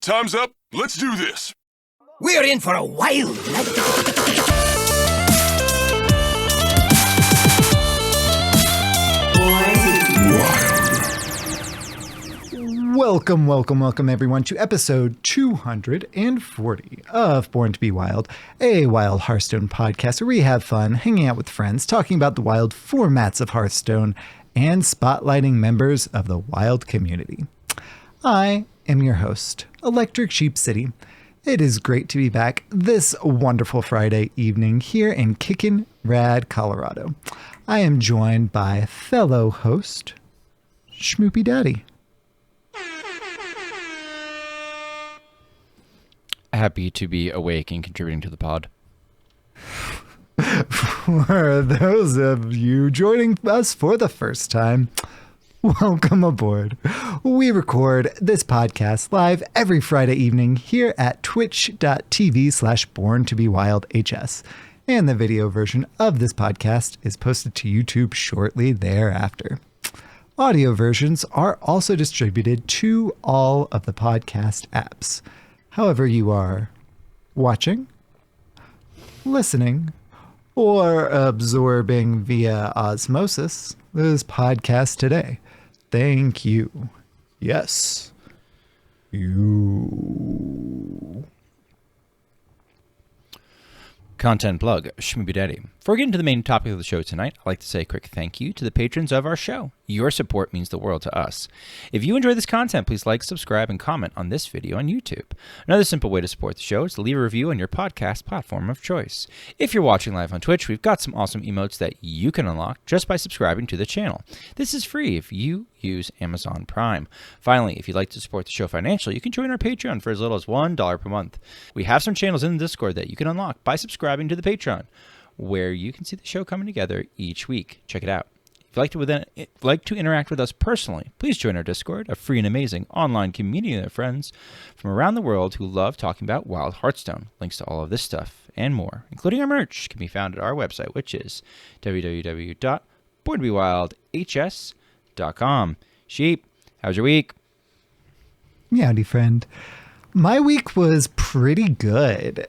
Time's up. Let's do this. We're in for a wild night. Welcome everyone to episode 240 of Born to be Wild, a wild Hearthstone podcast where we have fun hanging out with friends, talking about the wild formats of Hearthstone, and spotlighting members of the wild community. I am your host, ElectricSheepCity. It is great to be back this wonderful Friday evening here in Kickin' Rad, Colorado. I am joined by fellow host, Schmoopydady. Happy to be awake and contributing to the pod. For those of you joining us for the first time, welcome aboard. We record this podcast live every Friday evening here at twitch.tv/borntobewildhs. And the video version of this podcast is posted to YouTube shortly thereafter. Audio versions are also distributed to all of the podcast apps. However you are watching, listening, or absorbing via osmosis this podcast today, thank you. Yes, you. Content plug, Schmoopydady. Before we get into the main topic of the show tonight, I'd like to say a quick thank you to the patrons of our show. Your support means the world to us. If you enjoy this content, please like, subscribe, and comment on this video on YouTube. Another simple way to support the show is to leave a review on your podcast platform of choice. If you're watching live on Twitch, we've got some awesome emotes that you can unlock just by subscribing to the channel. This is free if you use Amazon Prime. Finally, if you'd like to support the show financially, you can join our Patreon for as little as $1 per month. We have some channels in the Discord that you can unlock by subscribing to the Patreon, where you can see the show coming together each week. Check it out. If you'd like to interact with us personally, please join our Discord, a free and amazing online community of friends from around the world who love talking about wild Hearthstone. Links to all of this stuff and more, including our merch, can be found at our website, which is www.borntobewildhs.com. Sheep, how's your week? Howdy, friend. My week was pretty good.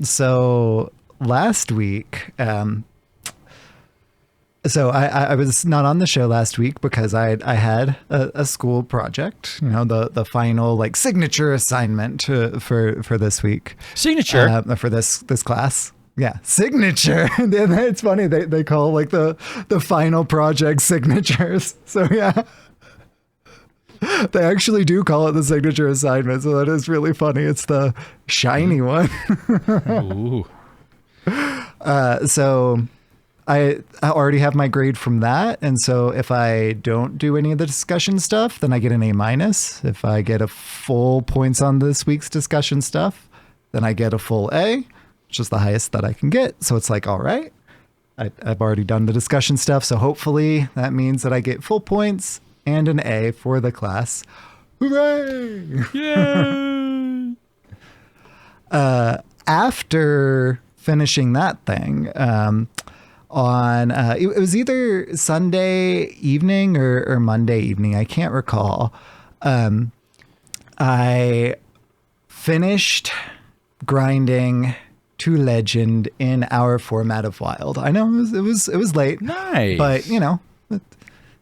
So last week, I was not on the show last week because I had a school project, the final like signature assignment for this week. Signature? For this class. Yeah, signature. And it's funny, they call like the final project signatures. So yeah. They actually do call it the signature assignment, so that is really funny. It's the shiny one. Ooh. So I already have my grade from that, and so if I don't do any of the discussion stuff, then I get an A-. If I get a full points on this week's discussion stuff, then I get a full A, which is the highest that I can get. So it's like, all right, I've already done the discussion stuff, so hopefully that means that I get full points and an A for the class. Hooray! Yay! After finishing that thing, it was either Sunday evening or Monday evening, I can't recall. I finished grinding to Legend in our format of Wild. I know it was late. Nice. But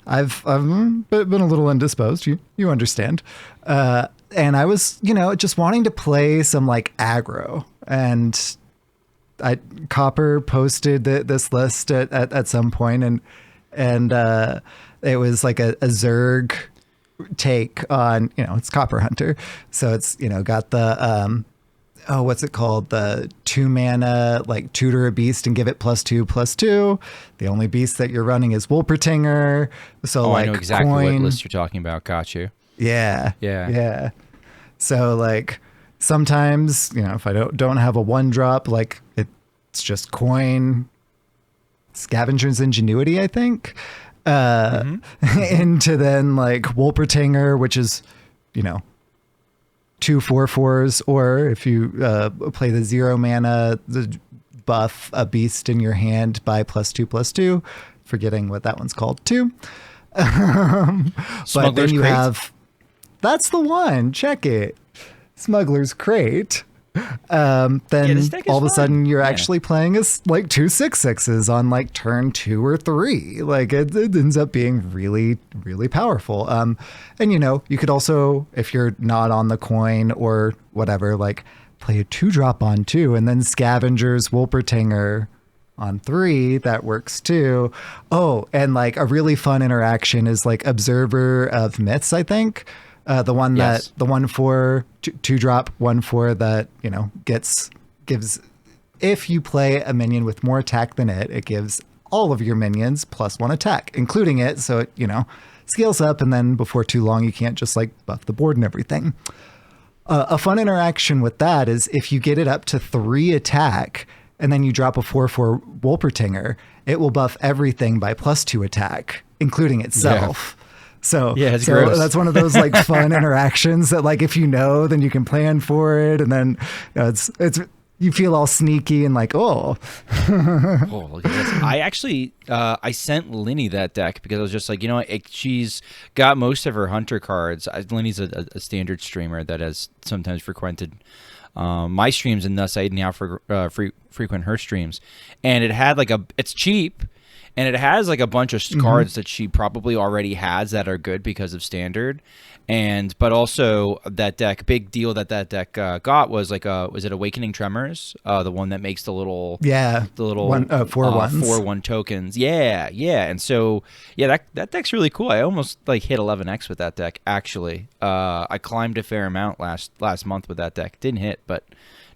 I've been a little indisposed. You understand. And I was, just wanting to play some like aggro, and Copper posted this list at some point, and it was like a Zerg take on, it's Copper Hunter. So it's, got the, what's it called? The 2 mana, like tutor a beast and give it +2/+2. The only beast that you're running is Wolpertinger. So I know exactly what list you're talking about. Got you. Yeah. So like sometimes, if I don't have a 1-drop, like it's just coin, Scavenger's Ingenuity, I think, into then like Wolpertinger, which is, 2 4/4s, or if you play the 0 mana, the buff a beast in your hand by +2/+2, forgetting what that one's called too. But then you have, that's the one, check it. Smuggler's Crate, then this deck is all of a fun. sudden you're Yeah. actually playing as like 2 6/6s on like turn 2 or 3. Like it ends up being really, really powerful. And you could also, if you're not on the coin or whatever, like play a 2-drop on 2 and then Scavenger's Wolpertinger on 3. That works too. Oh, and like a really fun interaction is like Observer of Myths, I think. The one Yes. that the 1/4 2-drop 1/4 that gives if you play a minion with more attack than it gives all of your minions +1 attack, including it. So it scales up, and then before too long you can't just like buff the board and everything. A fun interaction with that is if you get it up to 3 attack and then you drop a 4/4 Wolpertinger, it will buff everything by +2 attack, including itself. So, Yeah, it's gross. that's one of those like fun interactions that like if you know, then you can plan for it, and then it's you feel all sneaky and like, oh, Oh, look at this. I actually, I sent Linny that deck because I was just like, she's got most of her hunter cards. Linny's a standard streamer that has sometimes frequented my streams, and thus I now frequent her streams. And it had like it's cheap, and it has like a bunch of cards that she probably already has that are good because of standard. But also that deck, big deal that deck got was like was it Awakening Tremors, the one that makes the little 4/1 tokens, yeah, and so that deck's really cool. I almost like hit 11x with that deck actually. I climbed a fair amount last month with that deck. Didn't hit, but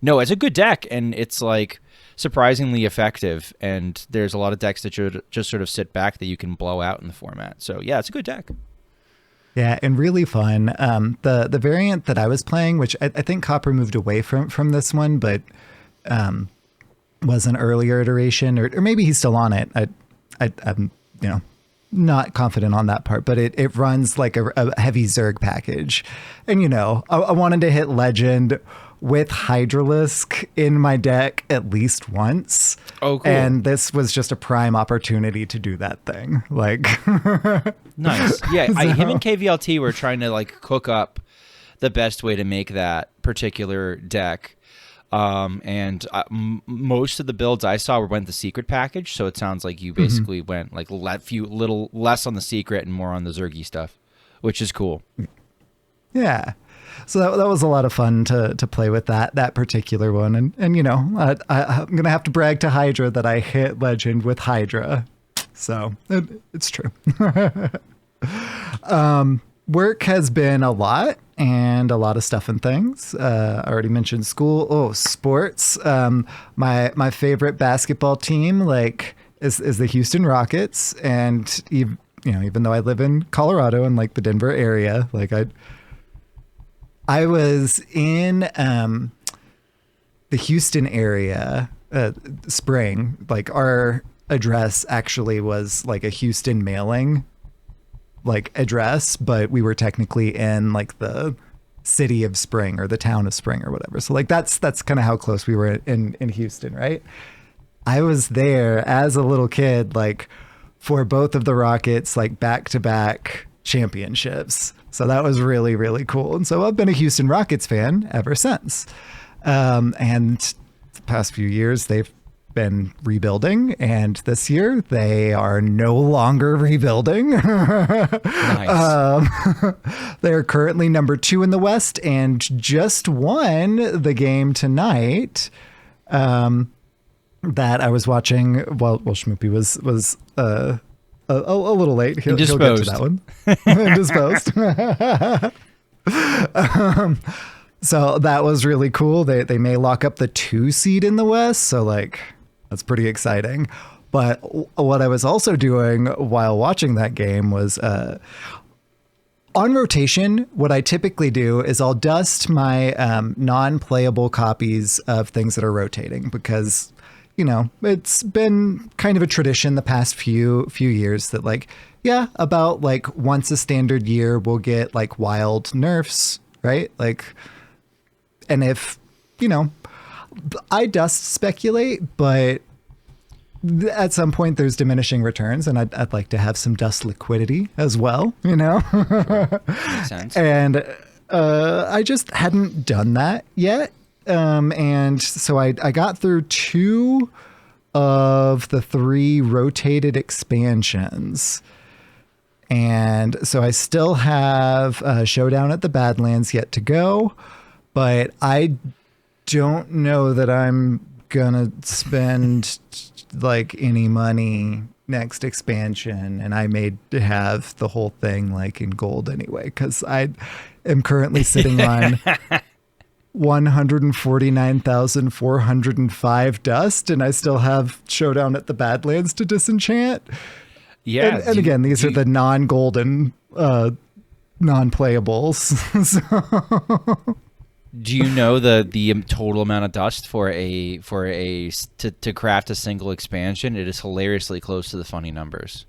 no, it's a good deck, and it's like surprisingly effective, and there's a lot of decks that should just sort of sit back that you can blow out in the format. So yeah, it's a good deck. yeah, and really fun. The variant that I was playing, which I think Copper moved away from this one, but was an earlier iteration, or maybe he's still on it. I'm not confident on that part, but it runs like a heavy Zerg package, and I wanted to hit Legend with Hydralisk in my deck at least once. Oh, cool. And this was just a prime opportunity to do that thing. Like, nice. Yeah, him and KVLT were trying to like cook up the best way to make that particular deck. Most of the builds I saw went the secret package, so it sounds like you basically went like little less on the secret and more on the Zergy stuff, which is cool. yeah. So that was a lot of fun to play with that particular one. And I'm going to have to brag to Hydra that I hit Legend with Hydra. So it's true. Work has been a lot, and a lot of stuff and things. I already mentioned school. Oh, sports. My favorite basketball team is the Houston Rockets. And even though I live in Colorado and like the Denver area, like I was in the Houston area spring. Like our address actually was like a Houston mailing like address, but we were technically in like the city of Spring or the town of Spring or whatever. So like that's kind of how close we were in Houston, right? I was there as a little kid, like for both of the Rockets, like back-to-back championships. So that was really, really cool. And so I've been a Houston Rockets fan ever since. And the past few years, they've been rebuilding. And this year, they are no longer rebuilding. Nice. They're currently number 2 in the West and just won the game tonight that I was watching while Schmoopy was a little late. He'll get to that one. Indisposed. So that was really cool. They may lock up the 2 seed in the West. So like, that's pretty exciting. But what I was also doing while watching that game was on rotation, what I typically do is I'll dust my non-playable copies of things that are rotating because it's been kind of a tradition the past few years that like, yeah, about like once a standard year, we'll get like wild nerfs, right? Like, and if, I dust speculate, but at some point there's diminishing returns, and I'd like to have some dust liquidity as well, Makes sense. And I just hadn't done that yet. And so I got through 2 of the 3 rotated expansions. And so I still have Showdown at the Badlands yet to go, but I don't know that I'm gonna spend like any money next expansion, and I may have the whole thing like in gold anyway, because I am currently sitting on 149,405 dust, and I still have Showdown at the Badlands to disenchant. Yeah. And again, these are the non-golden, non-playables. So, do you know the total amount of dust to craft a single expansion? It is hilariously close to the funny numbers.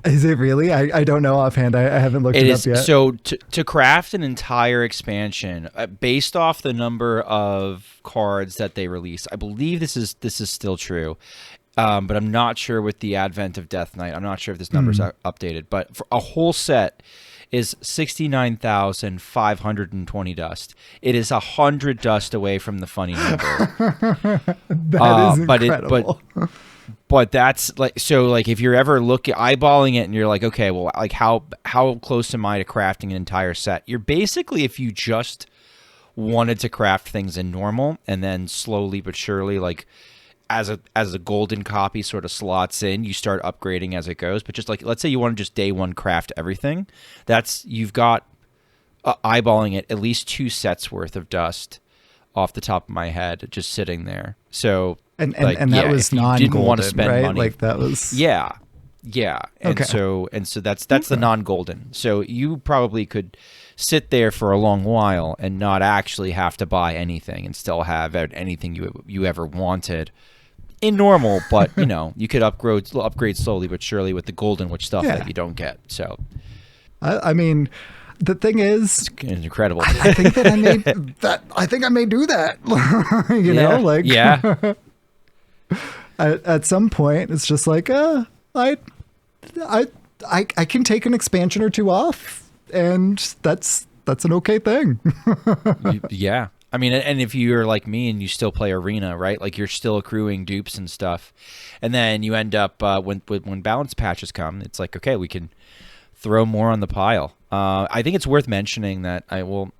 is it really? I don't know offhand. I haven't looked it up yet. So to craft an entire expansion based off the number of cards that they release, I believe this is still true. But I'm not sure with the advent of Death Knight. I'm not sure if this number's updated. But for a whole set is 69,520 dust. It is 100 dust away from the funny number. That is incredible. But that's like, so like if you're ever eyeballing it and you're like, okay, well, like how close am I to crafting an entire set? You're basically, if you just wanted to craft things in normal and then slowly but surely, like as a golden copy sort of slots in, you start upgrading as it goes. But just like, let's say you want to just day one craft everything, you've got eyeballing it at least 2 sets worth of dust off the top of my head just sitting there. So and like, that was non-golden, didn't want to spend right? money. Like that was yeah. And okay. so that's the non-golden. So you probably could sit there for a long while and not actually have to buy anything and still have anything you ever wanted in normal, but you know, you could upgrade slowly but surely with the golden witch stuff that you don't get. So I mean, the thing is, it's incredible. I think that I may do that. You know, like at some point it's just like I can take an expansion or 2 off, and that's an okay thing. Yeah. I mean, and if you're like me and you still play Arena, right? Like you're still accruing dupes and stuff, and then you end up when balance patches come, it's like, okay, we can throw more on the pile. I think it's worth mentioning that we'll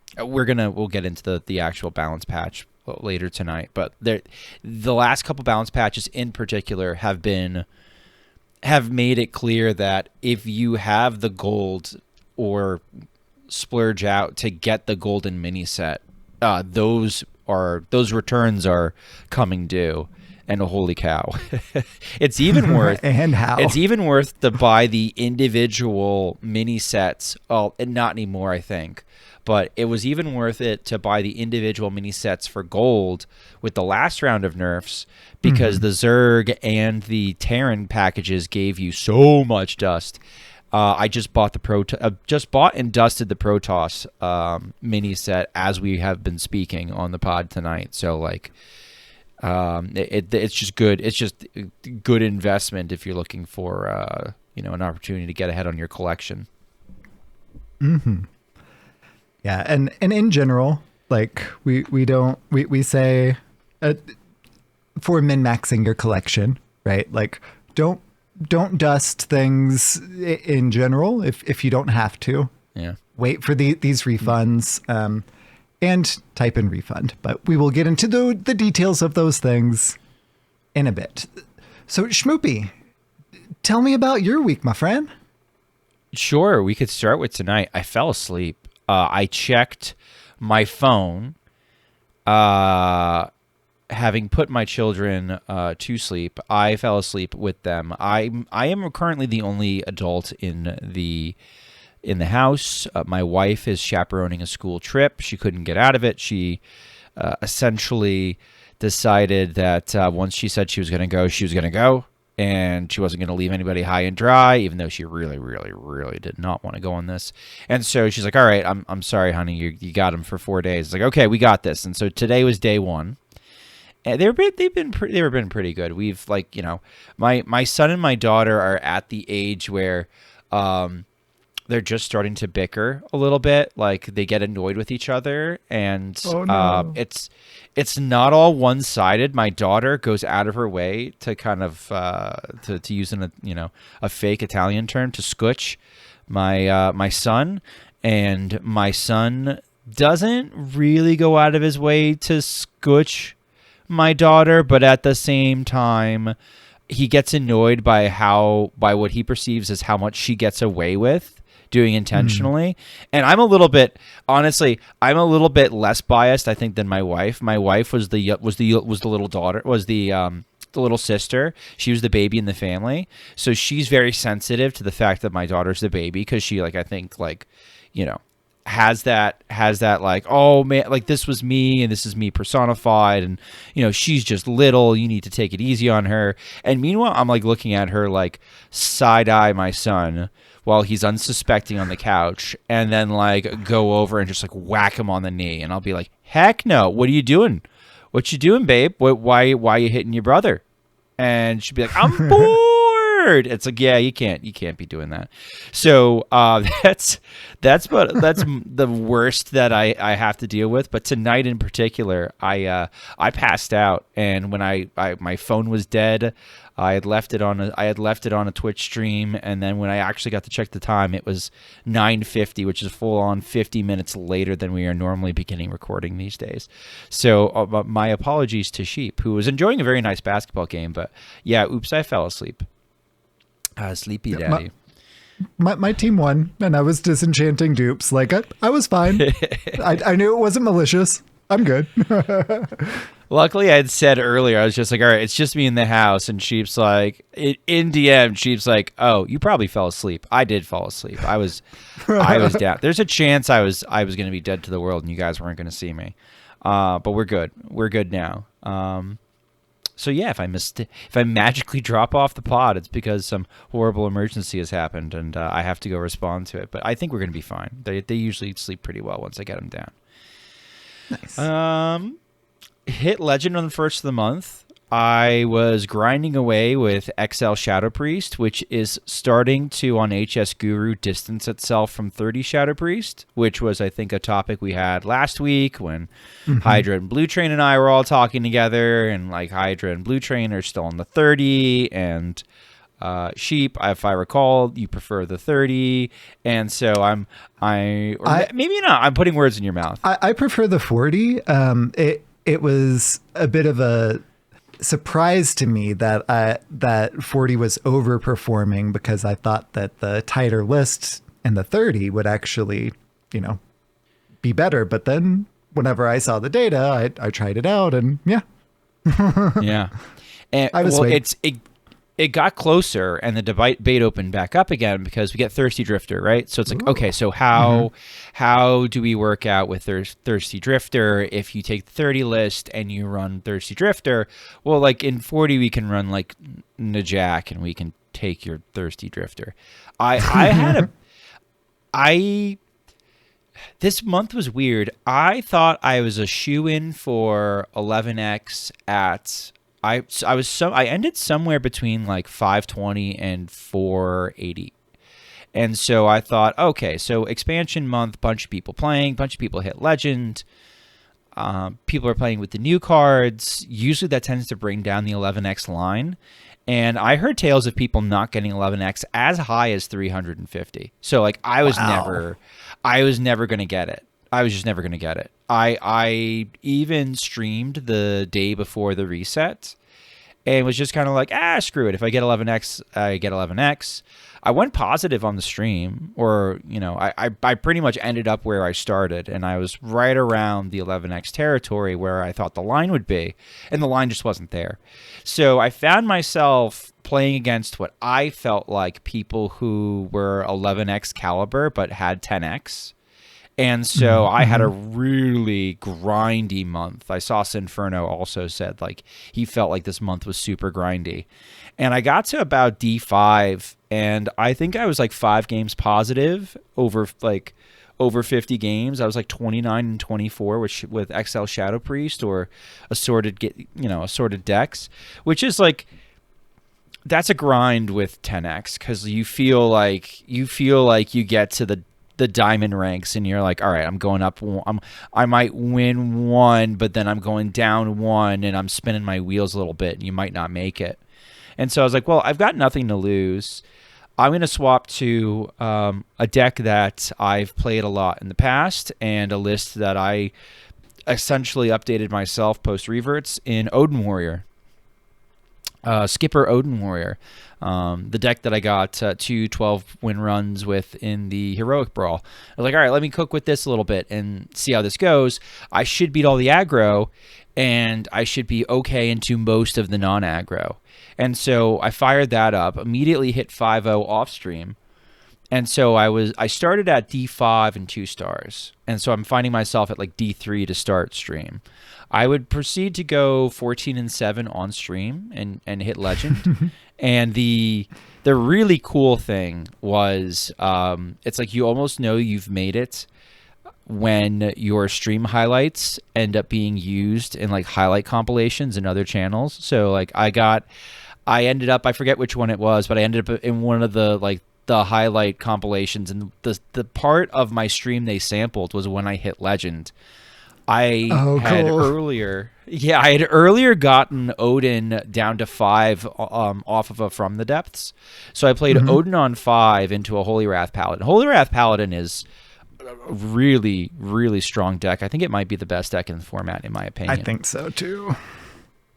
get into the actual balance patch later tonight, but the last couple balance patches in particular have made it clear that if you have the gold or splurge out to get the golden mini set, those returns are coming due, and holy cow, it's even worth it's even worth to buy the individual mini sets. Oh, and not anymore, I think, but it was even worth it to buy the individual mini sets for gold with the last round of nerfs, because the Zerg and the Terran packages gave you so much dust. I just bought and dusted the Protoss mini set as we have been speaking on the pod tonight. So like, it's just good. It's just good investment if you're looking for an opportunity to get ahead on your collection. Yeah, and in general, like we say for min-maxing your collection, right? Like don't dust things in general if you don't have to. Yeah. Wait for these refunds and type in refund. But we will get into the details of those things in a bit. So Schmoopy, tell me about your week, my friend. Sure, we could start with tonight. I fell asleep. I checked my phone. Having put my children to sleep, I fell asleep with them. I am currently the only adult in the house. My wife is chaperoning a school trip. She couldn't get out of it. She essentially decided that once she said she was going to go, she was going to go, and she wasn't going to leave anybody high and dry, even though she really, really, really did not want to go on this. And so she's like, "All right, I'm sorry, honey. You got them for 4 days." It's like, "Okay, we got this." And so today was day 1. And they've been pretty good. We've my son and my daughter are at the age where they're just starting to bicker a little bit. Like they get annoyed with each other, and it's not all one-sided. My daughter goes out of her way to kind of to use a fake Italian term, to scutch my son, and my son doesn't really go out of his way to scutch my daughter, but at the same time he gets annoyed by what he perceives as how much she gets away with doing intentionally. And I'm a little bit less biased, I think, than my wife. My wife was the little daughter, was the little sister. She was the baby in the family, so she's very sensitive to the fact that my daughter's the baby, because she has that like, oh man, like this was me and this is me personified, and she's just little, you need to take it easy on her. And meanwhile I'm like looking at her like side-eye my son while he's unsuspecting on the couch, and then like go over and just like whack him on the knee, and I'll be like, heck no, what are you doing? What you doing, babe? Why are you hitting your brother? And she'd be like, I'm bored. It's like, yeah, you can't be doing that. So that's the worst that I have to deal with. But tonight in particular, I passed out, and when my phone was dead. I had left it on a Twitch stream, and then when I actually got to check the time, it was 9:50, which is full on 50 minutes later than we are normally beginning recording these days. So my apologies to Sheep, who was enjoying a very nice basketball game, but yeah, oops, I fell asleep. Sleepy daddy. My team won, and I was disenchanting dupes. Like I was fine. I knew it wasn't malicious. I'm good. Luckily, I had said earlier, I was just like, all right, it's just me in the house. And Sheep's like, in DM, Sheep's like, oh, you probably fell asleep. I did fall asleep. I was down. There's a chance I was going to be dead to the world and you guys weren't going to see me. But we're good. We're good now. So yeah, if I magically drop off the pod, it's because some horrible emergency has happened and I have to go respond to it. But I think we're going to be fine. They usually sleep pretty well once I get them down. Nice. Hit Legend on the first of the month. I was grinding away with XL Shadow Priest, which is starting to, on HS Guru, distance itself from 30 Shadow Priest, which was, I think, a topic we had last week when Hydra and Blue Train and I were all talking together, and like Hydra and Blue Train are still on the 30, and Sheep, if I recall, you prefer the 30, and so maybe not. I'm putting words in your mouth. I prefer the 40. It was a bit of a surprise to me that 40 was overperforming, because I thought that the tighter list and the 30 would actually, be better. But then whenever I saw the data, I tried it out, and yeah. Yeah. And I was it got closer, and the debate opened back up again because we get Thirsty Drifter, right? So it's like, okay, so how do we work out with Thirsty Drifter if you take the 30 list and you run Thirsty Drifter? Well, like in 40 we can run like Najak and we can take your Thirsty Drifter. This month was weird. I thought I was a shoe-in for 11x at... I ended somewhere between like 520 and 480. And so I thought, okay, so expansion month, bunch of people playing, bunch of people hit Legend. People are playing with the new cards. Usually that tends to bring down the 11x line. And I heard tales of people not getting 11x as high as 350. So like I was never going to get it. I was just never going to get it. I even streamed the day before the reset and was just kind of like, screw it. If I get 11x, I get 11x. I went positive on the stream, or, I pretty much ended up where I started, and I was right around the 11x territory where I thought the line would be, and the line just wasn't there. So I found myself playing against what I felt like people who were 11x caliber but had 10x. And so I had a really grindy month. I saw Sinferno also said like he felt like this month was super grindy. And I got to about D5, and I think I was like 5 games positive over 50 games. I was like 29 and 24 with XL Shadow Priest or assorted decks, which is like that's a grind with 10x because you feel like you get to the diamond ranks and you're like, all right, I'm going up. I might win one, but then I'm going down one and I'm spinning my wheels a little bit and you might not make it. And so I was like, well, I've got nothing to lose. I'm going to swap to a deck that I've played a lot in the past and a list that I essentially updated myself post reverts in Odin Warrior. Skipper Odin Warrior, the deck that I got 2 12-win runs with in the Heroic Brawl. I was like, all right, let me cook with this a little bit and see how this goes. I should beat all the aggro, and I should be okay into most of the non-aggro. And so I fired that up, immediately hit 5-0 off stream. And so I started at D5 and 2 stars. And so I'm finding myself at like D3 to start stream. I would proceed to go 14 and 7 on stream and hit legend. And the really cool thing was it's like you almost know you've made it when your stream highlights end up being used in like highlight compilations and other channels. So like I ended up, I forget which one it was, but I ended up in one of the highlight compilations, and the part of my stream they sampled was when I hit legend. I had earlier gotten Odin down to 5 off of a From the Depths. So I played Odin on 5 into a Holy Wrath Paladin. Holy Wrath Paladin is a really, really strong deck. I think it might be the best deck in the format, in my opinion. I think so too.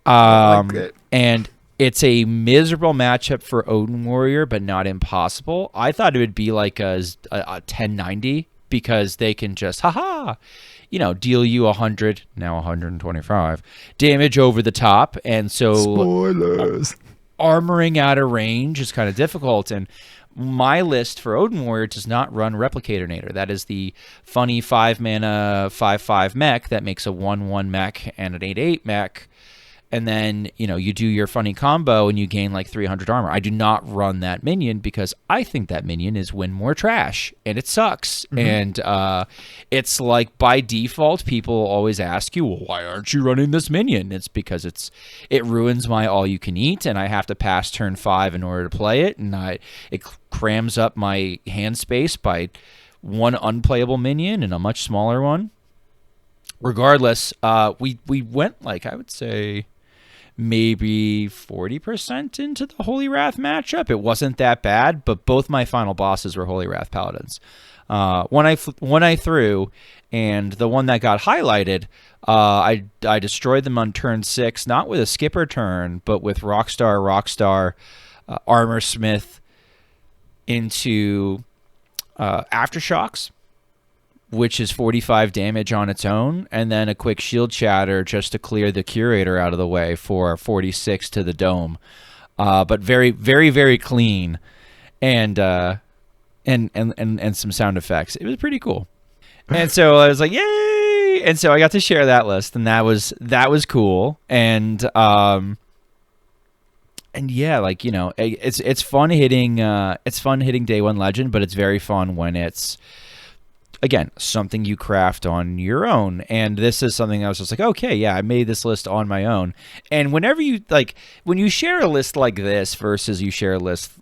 I like it. And it's a miserable matchup for Odin Warrior, but not impossible. I thought it would be like a 1090 because they can just, deal you 100, now 125 damage over the top. And so spoilers. Armoring out of range is kind of difficult. And my list for Odin Warrior does not run Replicator. That is the funny 5-mana 5/5 mech that makes a 1/1 mech and an 8/8 mech. And then, you do your funny combo and you gain like 300 armor. I do not run that minion because I think that minion is win more trash and it sucks. And it's like by default, people always ask you, well, why aren't you running this minion? It's because it ruins my all you can eat and I have to pass turn 5 in order to play it. And it crams up my hand space by one unplayable minion and a much smaller one. Regardless, we went like, I would say, maybe 40% into the Holy Wrath matchup. It wasn't that bad, but both my final bosses were Holy Wrath Paladins. One I threw, and the one that got highlighted, I destroyed them on turn 6, not with a skipper turn, but with Rockstar, Armor Smith into Aftershocks, which is 45 damage on its own, and then a quick shield shatter just to clear the curator out of the way for 46 to the dome. But very, very, very clean, and some sound effects. It was pretty cool. And so I was like, yay! And so I got to share that list, and that was cool. And yeah, like, it's fun hitting day 1 legend, but it's very fun when it's, again, something you craft on your own. And this is something I was just like, okay, yeah, I made this list on my own. And whenever you, like, when you share a list like this versus you share a list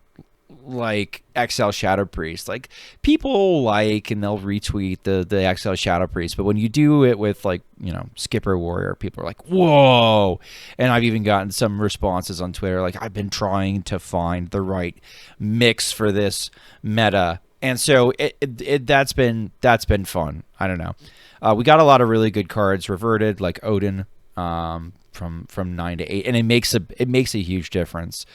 like XL Shadow Priest, like, people like and they'll retweet the XL Shadow Priest. But when you do it with, like, Skipper Warrior, people are like, whoa. And I've even gotten some responses on Twitter like, I've been trying to find the right mix for this meta. And so that's been fun. I don't know. We got a lot of really good cards reverted, like Odin, from 9 to 8, and it makes a huge difference.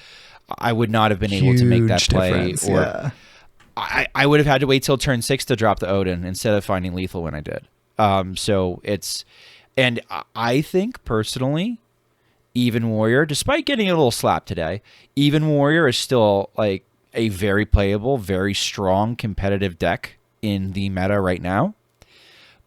I would not have been able to make that play, or I would have had to wait till turn 6 to drop the Odin instead of finding lethal when I did. So and I think personally, Even Warrior, despite getting a little slap today, Even Warrior is still like a very playable, very strong competitive deck in the meta right now.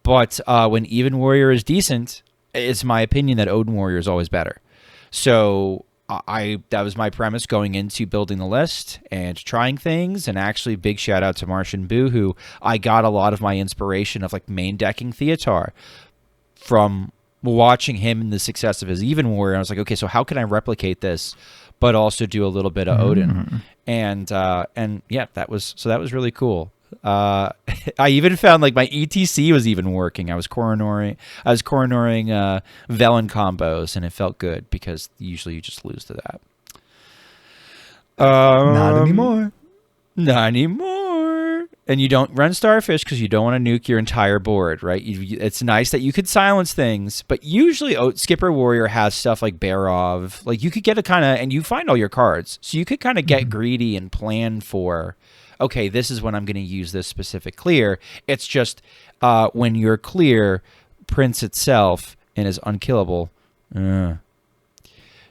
But when Even Warrior is decent, it's my opinion that Odin Warrior is always better. So that was my premise going into building the list and trying things. And actually, big shout out to Martian Boo, who I got a lot of my inspiration of like main decking Theatar from watching him and the success of his Even Warrior, I was like, okay, so how can I replicate this, but also do a little bit of Odin? And yeah, that was really cool. I even found like my ETC was even working. I was coronaring Velen combos, and it felt good because usually you just lose to that. Not anymore. Not anymore. And you don't run Starfish because you don't want to nuke your entire board, right? It's nice that you could silence things, but usually Skipper Warrior has stuff like Barov. Like you could get a kind of, and you find all your cards, so you could kind of get greedy and plan for, okay, this is when I'm going to use this specific clear. It's just when your clear prints itself and is unkillable.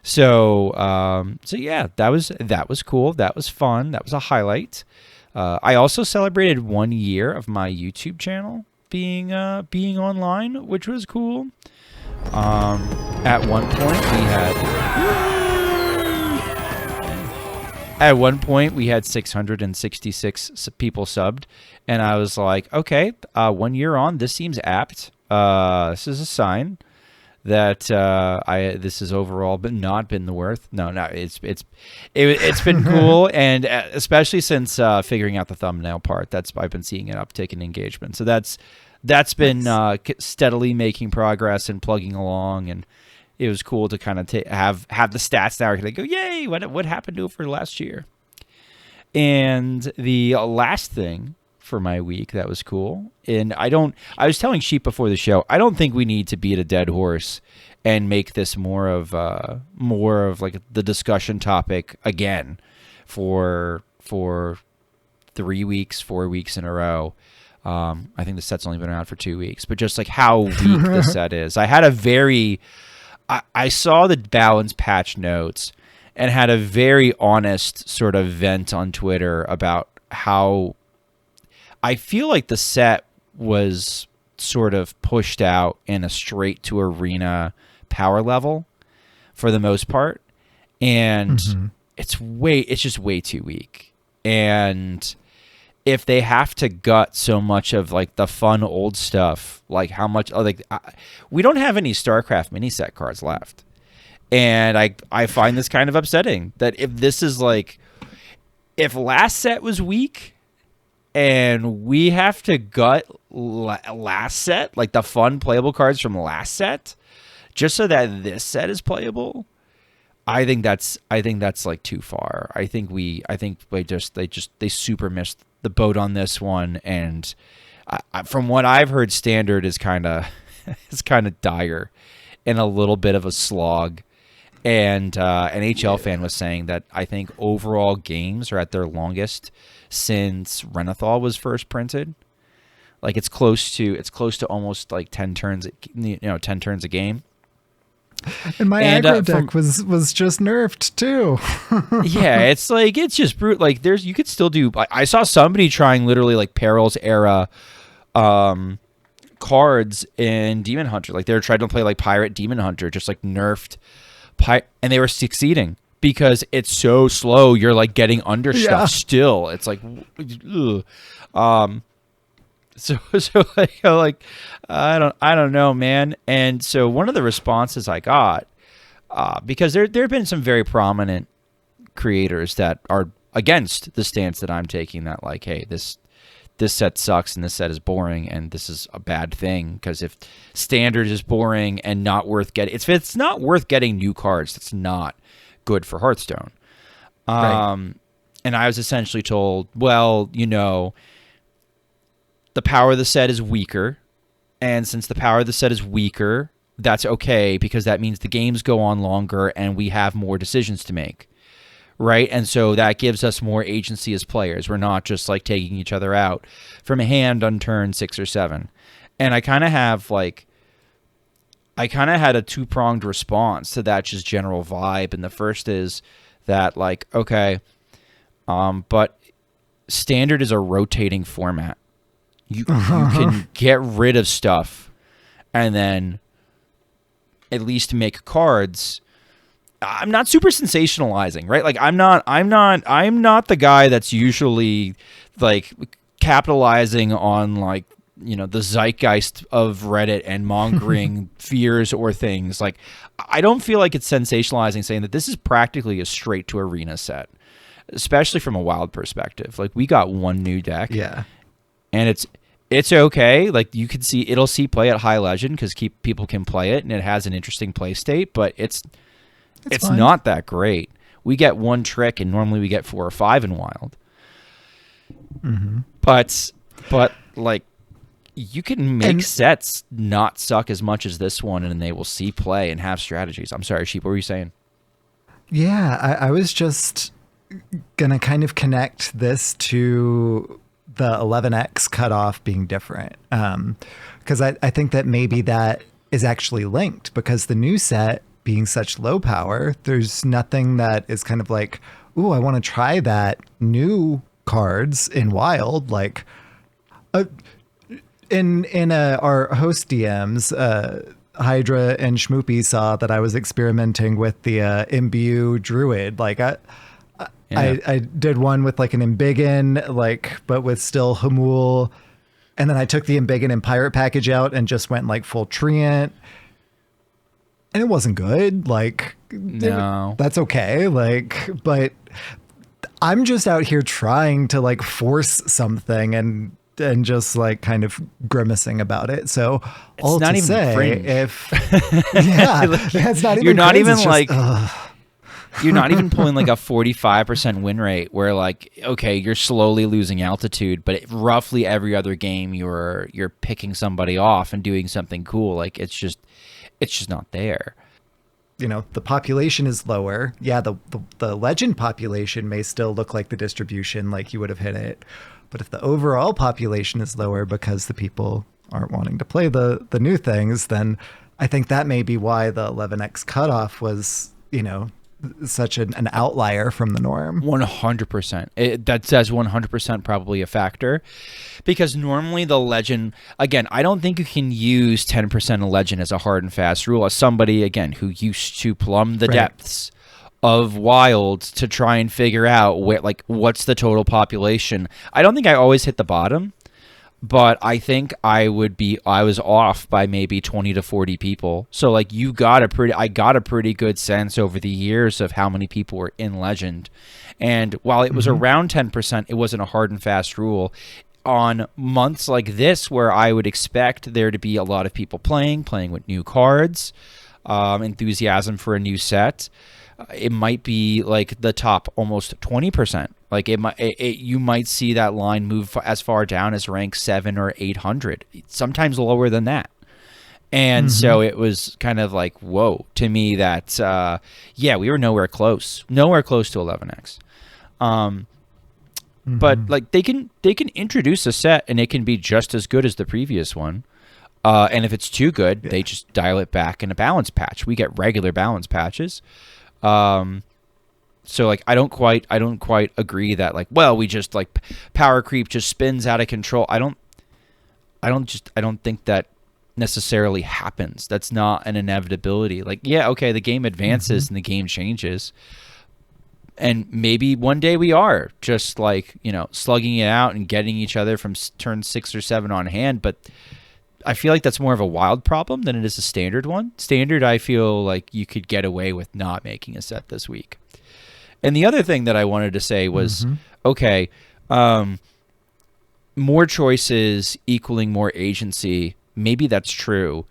So yeah, that was cool. That was fun. That was a highlight. I also celebrated 1 year of my YouTube channel being online, which was cool. At one point we had 666 people subbed, and I was like, okay, 1 year on, this seems apt. This is a sign that this has overall not been the worth. No, it's been cool, and especially since figuring out the thumbnail part, I've been seeing an uptick in engagement. So that's been steadily making progress and plugging along, and it was cool to kind of have the stats now. They go, yay! What happened to it for last year? And the last thing for my week that was cool, and I was telling Sheep before the show, I don't think we need to beat a dead horse and make this more of like the discussion topic again for 3 weeks, 4 weeks in a row. I think the set's only been around for 2 weeks, but just like how weak the set is. I saw the balance patch notes and had a very honest sort of vent on Twitter about how I feel like the set was sort of pushed out in a straight to arena power level for the most part. And it's just way too weak. And if they have to gut so much of like the fun old stuff, like how much, we don't have any StarCraft mini set cards left. And I find this kind of upsetting that if last set was weak, and we have to gut last set, like the fun playable cards from last set, just so that this set is playable. I think that's like too far. I think they super missed the boat on this one. And from what I've heard, Standard is kind of dire and a little bit of a slog. And an HL fan was saying that I think overall games are at their longest since Renathal was first printed. Like it's close to almost like 10 turns, 10 turns a game. And my aggro deck was just nerfed too. Yeah, it's just brute. Like you could still do. I saw somebody trying literally like Perils era cards in Demon Hunter. Like they were trying to play like Pirate Demon Hunter, just like nerfed. And they were succeeding because it's so slow. You're like getting under stuff still. It's like, ugh. So like I don't know, man. And so one of the responses I got, because there have been some very prominent creators that are against the stance that I'm taking, that like, hey, this set sucks and this set is boring and this is a bad thing, because if Standard is boring and not worth getting, if it's not worth getting new cards, that's not good for Hearthstone. Right. And I was essentially told, well, the power of the set is weaker, and since the power of the set is weaker, that's okay, because that means the games go on longer and we have more decisions to make. Right. And so that gives us more agency as players. We're not just like taking each other out from a hand on turn 6 or 7. And I kind of had a two-pronged response to that just general vibe. And the first is that like, okay, but Standard is a rotating format. You can get rid of stuff and then at least make cards. I'm not super sensationalizing, right? Like I'm not the guy that's usually like capitalizing on like the zeitgeist of Reddit and mongering fears or things. Like, I don't feel like it's sensationalizing saying that this is practically a straight to arena set, especially from a wild perspective. Like, we got one new deck, and it's okay. Like, you can see it'll see play at high legend because people can play it, and it has an interesting play state, but it's not that great. We get one trick, and normally we get 4 or 5 in wild. But like, you can make sets not suck as much as this one, and they will see play and have strategies. I'm sorry, Sheep, what were you saying? Yeah, I was just gonna kind of connect this to the 11x cutoff being different, because I think that maybe that is actually linked, because the new set being such low power, there's nothing that is kind of like, ooh, I want to try that new cards in wild. Like in our host DMs, Hydra and Schmoopy saw that I was experimenting with the imbue druid. Like I did one with like an embiggen, like, but with still Hamul, and then I took the embiggen and pirate package out and just went like full treant, and it wasn't good. Like, no, that's okay. Like, but I'm just out here trying to like force something and just like kind of grimacing about it. So it's all not to even say, fringe. It's not even. You're not cringe, even it's like. Just, You're not even pulling like a 45% win rate where, like, okay, you're slowly losing altitude, but roughly every other game you're picking somebody off and doing something cool. Like, it's just not there. The population is lower. Yeah, the legend population may still look like the distribution, like you would have hit it. But if the overall population is lower because the people aren't wanting to play the new things, then I think that may be why the 11x cutoff was, such an outlier from the norm. 100%. That says 100% probably a factor, because normally the legend, again, I don't think you can use 10% of legend as a hard and fast rule. As somebody, again, who used to plumb the depths of wild to try and figure out what's the total population. I don't think I always hit the bottom, but I think I was off by maybe 20 to 40 people. So like I got a pretty good sense over the years of how many people were in legend. And while it was around 10%, it wasn't a hard and fast rule. On months like this, where I would expect there to be a lot of people playing with new cards, enthusiasm for a new set, it might be like the top almost 20%. Like you might see that line move as far down as rank 7 or 800, sometimes lower than that. And so it was kind of like, whoa, to me that, we were nowhere close to 11x. But like they can introduce a set and it can be just as good as the previous one. And if it's too good, they just dial it back in a balance patch. We get regular balance patches. So like I don't quite agree that like, well, we just like power creep just spins out of control. I don't think that necessarily happens. That's not an inevitability. Like, yeah, okay, the game advances and the game changes. And maybe one day we are just like, slugging it out and getting each other from turn 6 or 7 on hand, but I feel like that's more of a wild problem than it is a standard one. Standard, I feel like you could get away with not making a set this week. And the other thing that I wanted to say was, okay, more choices equaling more agency. Maybe that's true.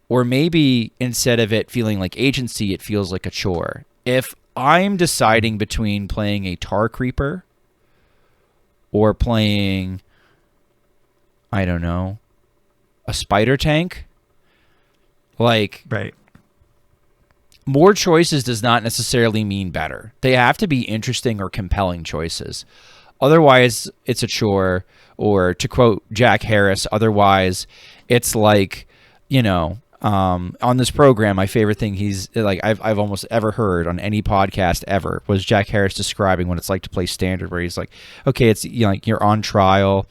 Or maybe instead of it feeling like agency, it feels like a chore. If I'm deciding between playing a Tar Creeper or playing, I don't know, a Spider Tank, like, right. More choices does not necessarily mean better. They have to be interesting or compelling choices. Otherwise, it's a chore. Or to quote Jack Harris, otherwise, it's like, on this program, my favorite thing I've almost ever heard on any podcast ever was Jack Harris describing what it's like to play standard, where he's like, okay, it's you're on trial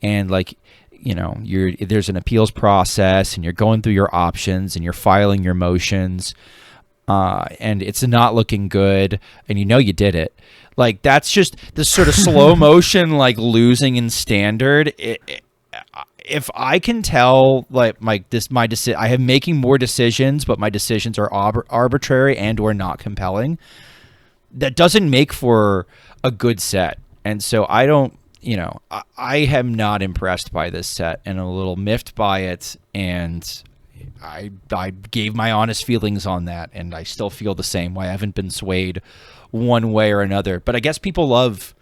and like, there's an appeals process and you're going through your options and you're filing your motions. And it's not looking good, and you did it. Like, that's just this sort of slow motion, like losing in standard. if I can tell like I am making more decisions, but my decisions are arbitrary and or not compelling, that doesn't make for a good set. And so I don't, I am not impressed by this set and a little miffed by it. And I gave my honest feelings on that, and I still feel the same way. I haven't been swayed one way or another. But I guess people love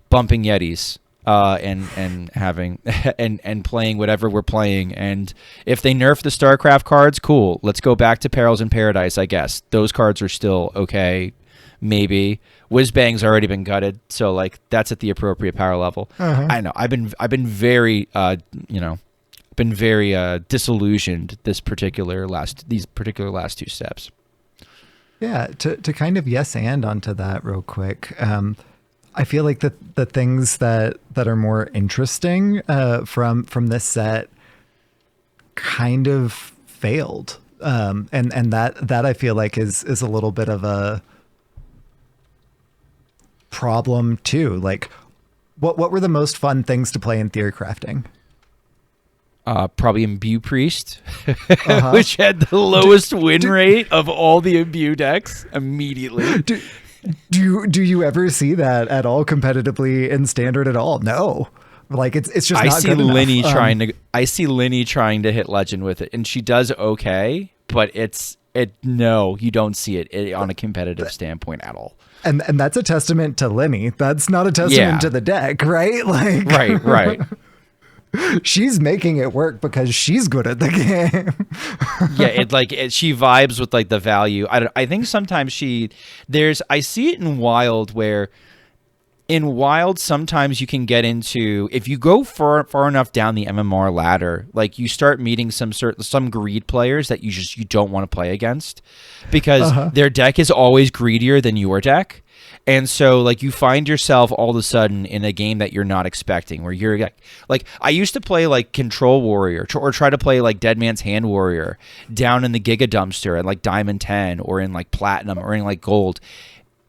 bumping Yetis and having and playing whatever we're playing. And if they nerf the StarCraft cards, cool. Let's go back to Perils in Paradise, I guess. Those cards are still okay, maybe. Whizbang's already been gutted, so like that's at the appropriate power level. I know. I've been very disillusioned these particular last 2 steps. Yeah, to kind of yes and onto that real quick. I feel like the things that are more interesting from this set kind of failed, and that I feel like is a little bit of a problem too. Like, what were the most fun things to play in theory crafting? Probably Imbue Priest, which had the lowest win rate of all the Imbue decks immediately. Do you ever see that at all competitively in Standard at all? No, like it's just. I not see good enough. I see Linny trying to hit Legend with it, and she does okay, but no, you don't see it on a competitive standpoint at all. And that's a testament to Linny. That's not a testament to the deck, right? Like right. She's making it work because she's good at the game. She vibes with like the value. I think sometimes I see it in Wild where in Wild sometimes you can get into, if you go far enough down the MMR ladder, like you start meeting some greed players that you don't want to play against because their deck is always greedier than your deck. And so, like, you find yourself all of a sudden in a game that you're not expecting, where you're like, I used to play like Control Warrior or try to play like Dead Man's Hand Warrior down in the Giga Dumpster at like Diamond 10 or in like Platinum or in like Gold.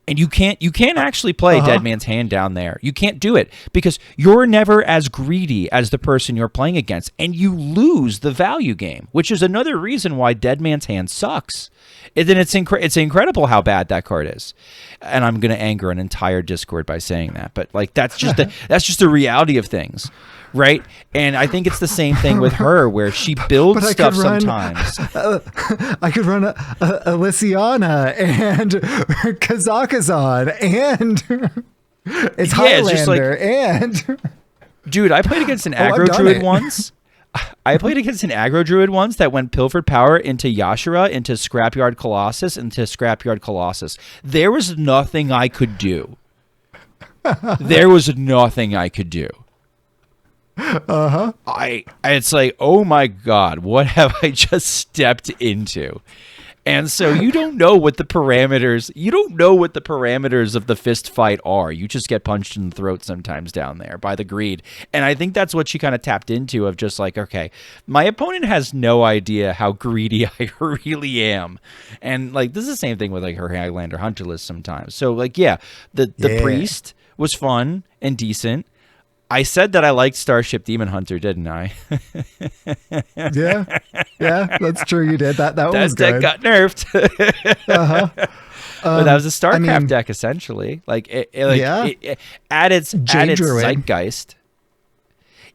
And you can't actually play Dead Man's Hand down there. You can't do it because you're never as greedy as the person you're playing against, and you lose the value game, which is another reason why Dead Man's Hand sucks. And then it's incredible how bad that card is. And I'm going to anger an entire Discord by saying that, but like that's just the reality of things. Right. And I think it's the same thing with her where she builds stuff sometimes. I could run a Lysiana and Kazakhstan and it's Highlander and... Dude, I played against an aggro druid once. I played against an aggro druid once that went Pilfered Power into Yashara, into Scrapyard Colossus, into Scrapyard Colossus. There was nothing I could do. It's like, oh my God, what have I just stepped into? And so you don't know what the parameters of the fist fight are. You just get punched in the throat sometimes down there by the greed. And I think that's what she kind of tapped into, of just like, okay, my opponent has no idea how greedy I really am. And like, this is the same thing with like her Highlander Hunter list sometimes. So like, yeah, the priest was fun and decent. I said that I liked Starship Demon Hunter, didn't I? yeah, that's true. You did that. That was deck good. got nerfed. But that was a StarCraft deck essentially. Like it added zeitgeist.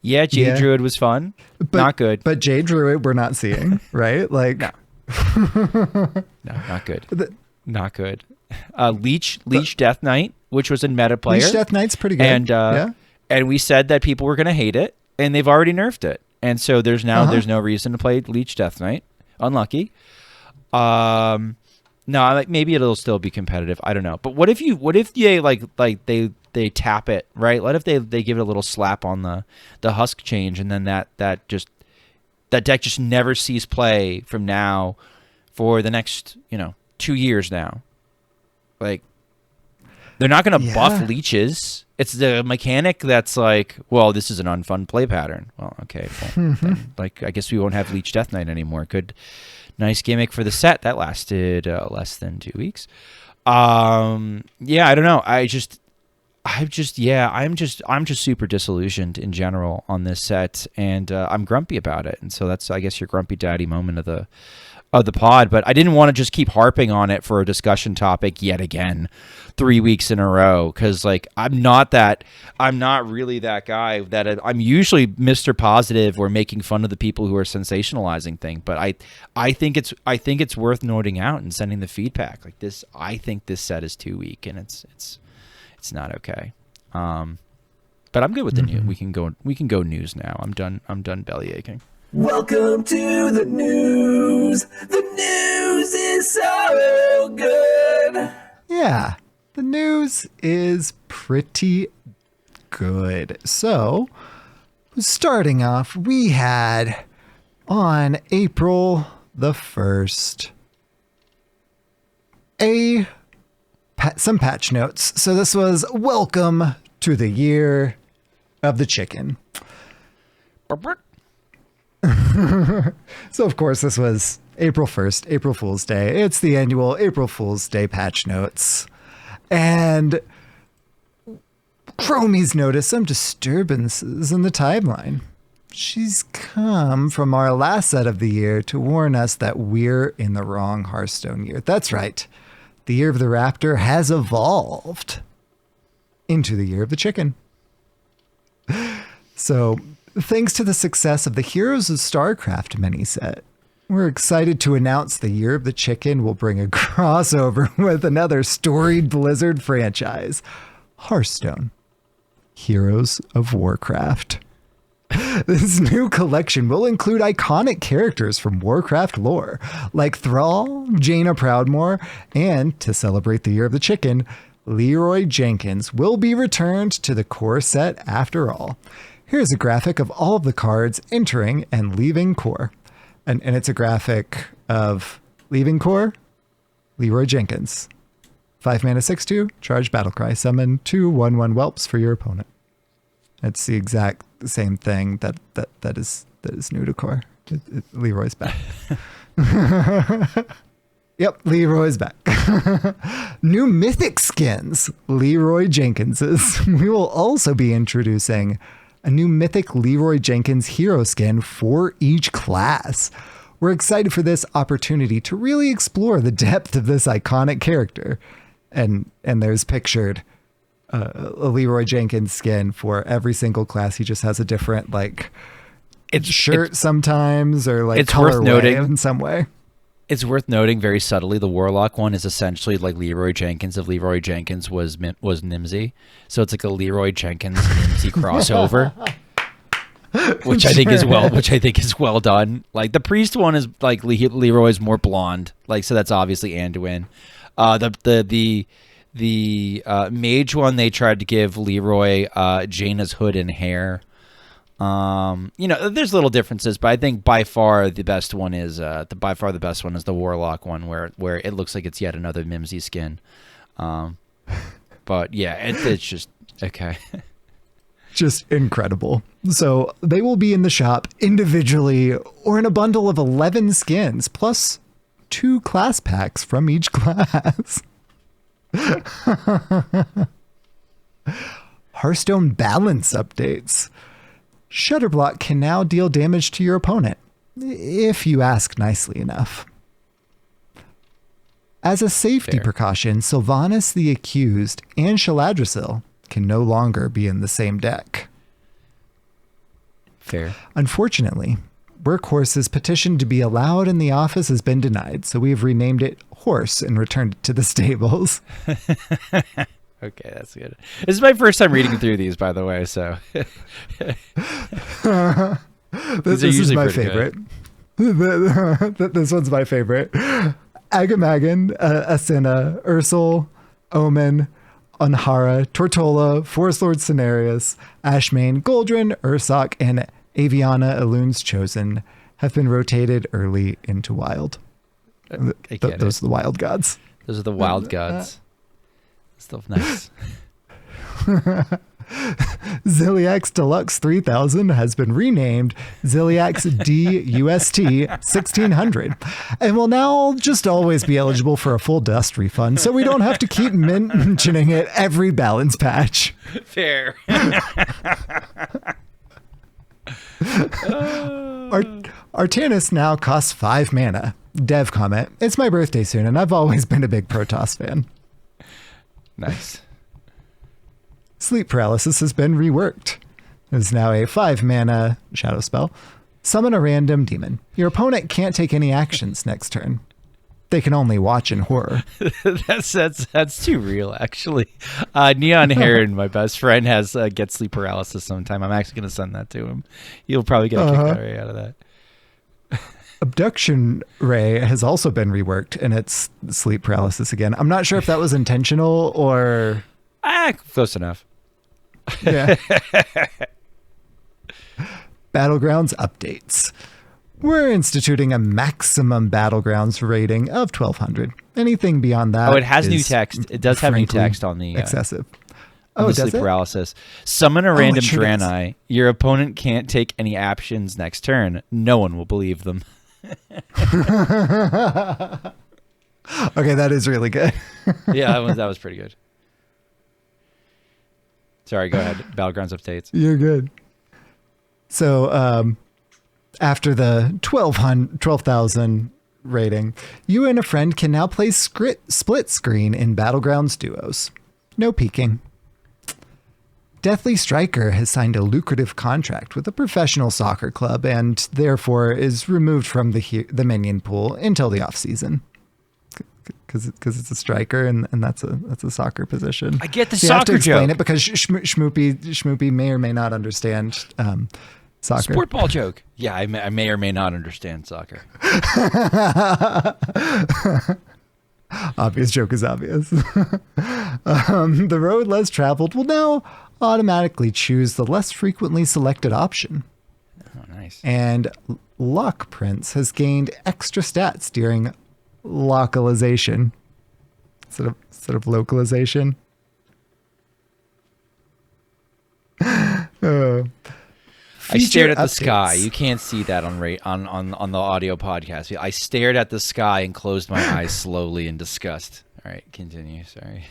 Yeah, Jade Druid was fun. Not good. But Jade Druid we're not seeing, right? Like no, not good. Not good. Leech Death Knight, which was in meta player. Leech Death Knight's pretty good. And and we said that people were going to hate it, and they've already nerfed it. And so there's no reason to play Leech Death Knight. Unlucky. No, like maybe it'll still be competitive. I don't know. But what if they they tap it, right? What if they give it a little slap on the husk change, and then that deck just never sees play from now for the next 2 years now. Like, they're not going to buff leeches. It's the mechanic that's like, well, this is an unfun play pattern. Well, okay. Well, then, like, I guess we won't have Leech Death Knight anymore. Nice gimmick for the set. That lasted less than 2 weeks. Yeah, I don't know. I'm just super disillusioned in general on this set, and I'm grumpy about it. And so that's, I guess, your grumpy daddy moment of the pod. But I didn't want to just keep harping on it for a discussion topic yet again, 3 weeks in a row, because like I'm not really that guy. That I'm usually Mr. Positive or making fun of the people who are sensationalizing things. But I think it's worth noting out and sending the feedback like this. I think this set is too weak, and it's not okay. But I'm good with the news. We can go news now. I'm done belly aching. Welcome to the news. The news is so good. Yeah, the news is pretty good. So, starting off, we had on April the 1st some patch notes. So this was welcome to the year of the chicken. So of course this was April 1st, April Fool's Day. It's the annual April Fool's Day patch notes. And Chromie's noticed some disturbances in the timeline. She's come from our last set of the year to warn us that we're in the wrong Hearthstone year. That's right. The year of the raptor has evolved into the year of the chicken. So, thanks to the success of the Heroes of StarCraft mini-set, we're excited to announce the year of the chicken will bring a crossover with another storied Blizzard franchise, Hearthstone, Heroes of Warcraft. This new collection will include iconic characters from Warcraft lore, like Thrall, Jaina Proudmoore, and, to celebrate the year of the chicken, Leroy Jenkins will be returned to the core set after all. Here's a graphic of all of the cards entering and leaving core. And it's a graphic of leaving core, Leroy Jenkins. 5 mana 6/2, charge battlecry, summon 2/1/1 whelps for your opponent. It's the exact same thing that is new to core. Leroy's back. Yep, Leroy's back. New mythic skins, Leroy Jenkins's. We will also be introducing a new mythic Leroy Jenkins hero skin for each class. We're excited for this opportunity to really explore the depth of this iconic character. And there's pictured a Leroy Jenkins skin for every single class. He just has a different shirt sometimes, or like it's worth noting in some way. It's worth noting very subtly the Warlock one is essentially like Leroy Jenkins if Leroy Jenkins was Nimsy. So it's like a Leroy Jenkins Nimsy crossover. Which I think is well done. Like the priest one is like Leroy's more blonde. Like so that's obviously Anduin. The mage one, they tried to give Leroy Jaina's hood and hair. There's little differences, but I think by far the best one is the Warlock one, where it looks like it's yet another Mimsy skin. But yeah, it's just okay. Just incredible. So they will be in the shop individually or in a bundle of 11 skins plus 2 class packs from each class. Hearthstone balance updates. Shutterblock can now deal damage to your opponent, if you ask nicely enough. As a safety precaution, Sylvanas the Accused and Shaladrisil can no longer be in the same deck. Fair. Unfortunately, Workhorse's petition to be allowed in the office has been denied, so we have renamed it Horse and returned it to the stables. Okay, that's good. This is my first time reading through these, by the way, so. This is my favorite. This one's my favorite. Agamagan, Asena, Ursul, Omen, Onhara, Tortola, Forest Lord Cenarius, Ashmane, Goldrin, Ursoc, and Aviana Elune's Chosen have been rotated early into wild. Those are the wild gods. Those are the wild gods. Stuff nice. Ziliax Deluxe 3000 has been renamed Ziliax DUST 1600 and will now just always be eligible for a full dust refund, so we don't have to keep mentioning it every balance patch. Fair. Artanis now costs 5 mana. Dev comment, it's my birthday soon, and I've always been a big Protoss fan. Nice. Sleep Paralysis has been reworked. It is now a 5 mana shadow spell. Summon a random demon. Your opponent can't take any actions next turn. They can only watch in horror. that's too real, actually. Neon Heron, my best friend, has get sleep paralysis sometime. I'm actually going to send that to him. He'll probably get a kick out of that. Abduction Ray has also been reworked, and it's sleep paralysis again. I'm not sure if that was intentional or... Close enough. Yeah. Battlegrounds updates. We're instituting a maximum Battlegrounds rating of 1200. Anything beyond that. Oh, it has new text. It does have new text on the excessive. On the sleep paralysis. Summon a random Draenei. Your opponent can't take any actions next turn. No one will believe them. Okay, that is really good. Yeah, that was pretty good. Sorry, go ahead. Battlegrounds updates. You're good. So, after the 12,000 rating, you and a friend can now play split screen in Battlegrounds duos. No peeking. Deathly Striker has signed a lucrative contract with a professional soccer club and therefore is removed from the minion pool until the off-season. Because it's a striker and that's a soccer position. I get the so soccer you have to explain joke. it because Schmoopy may or may not understand soccer. Sport ball joke. Yeah, I may or may not understand soccer. Obvious joke is obvious. The road less traveled will now automatically choose the less frequently selected option. Oh, nice. And Luck Prince has gained extra stats during localization instead of localization. I stared at the sky. You can't see that on the audio podcast. I stared at the sky and closed my eyes slowly in disgust. All right, continue. Sorry.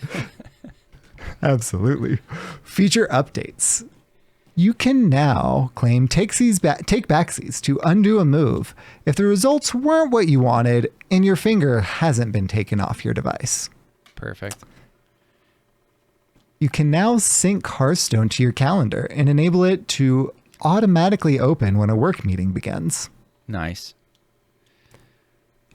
Absolutely. Feature updates. You can now claim take backsies to undo a move if the results weren't what you wanted and your finger hasn't been taken off your device. Perfect. You can now sync Hearthstone to your calendar and enable it to automatically open when a work meeting begins. Nice.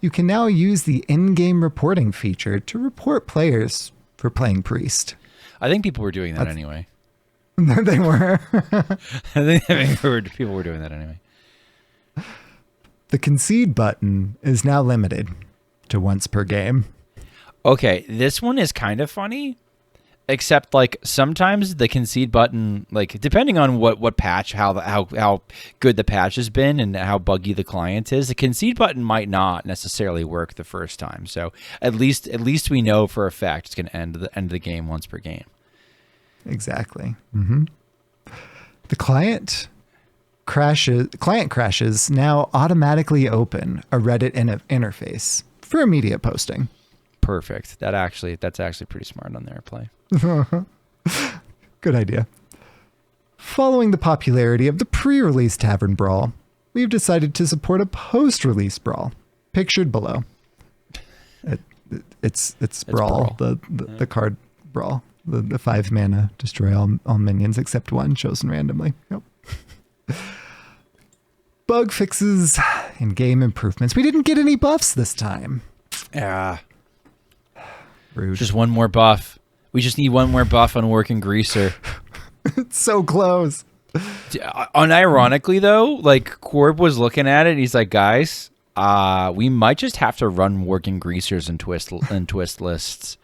You can now use the in-game reporting feature to report players for playing Priest. I think people were doing that anyway. They were. I think people were doing that anyway. The concede button is now limited to once per game. Okay, this one is kind of funny, except like sometimes the concede button, like depending on what patch, how good the patch has been and how buggy the client is, the concede button might not necessarily work the first time. So at least we know for a fact it's going to end the game once per game. Exactly. Mm-hmm. The client crashes now automatically open a Reddit interface for immediate posting. Perfect. That's actually pretty smart on their play. Good idea. Following the popularity of the pre-release Tavern Brawl, we've decided to support a post-release brawl, pictured below. It's Brawl, the card Brawl. The 5 mana, destroy all minions except one, chosen randomly. Yep. Bug fixes and game improvements. We didn't get any buffs this time. Yeah. Rude. Just one more buff. We just need one more buff on Working Greaser. It's so close. Unironically, though, like Corb was looking at it, and he's like, guys, we might just have to run Working Greasers and twist lists.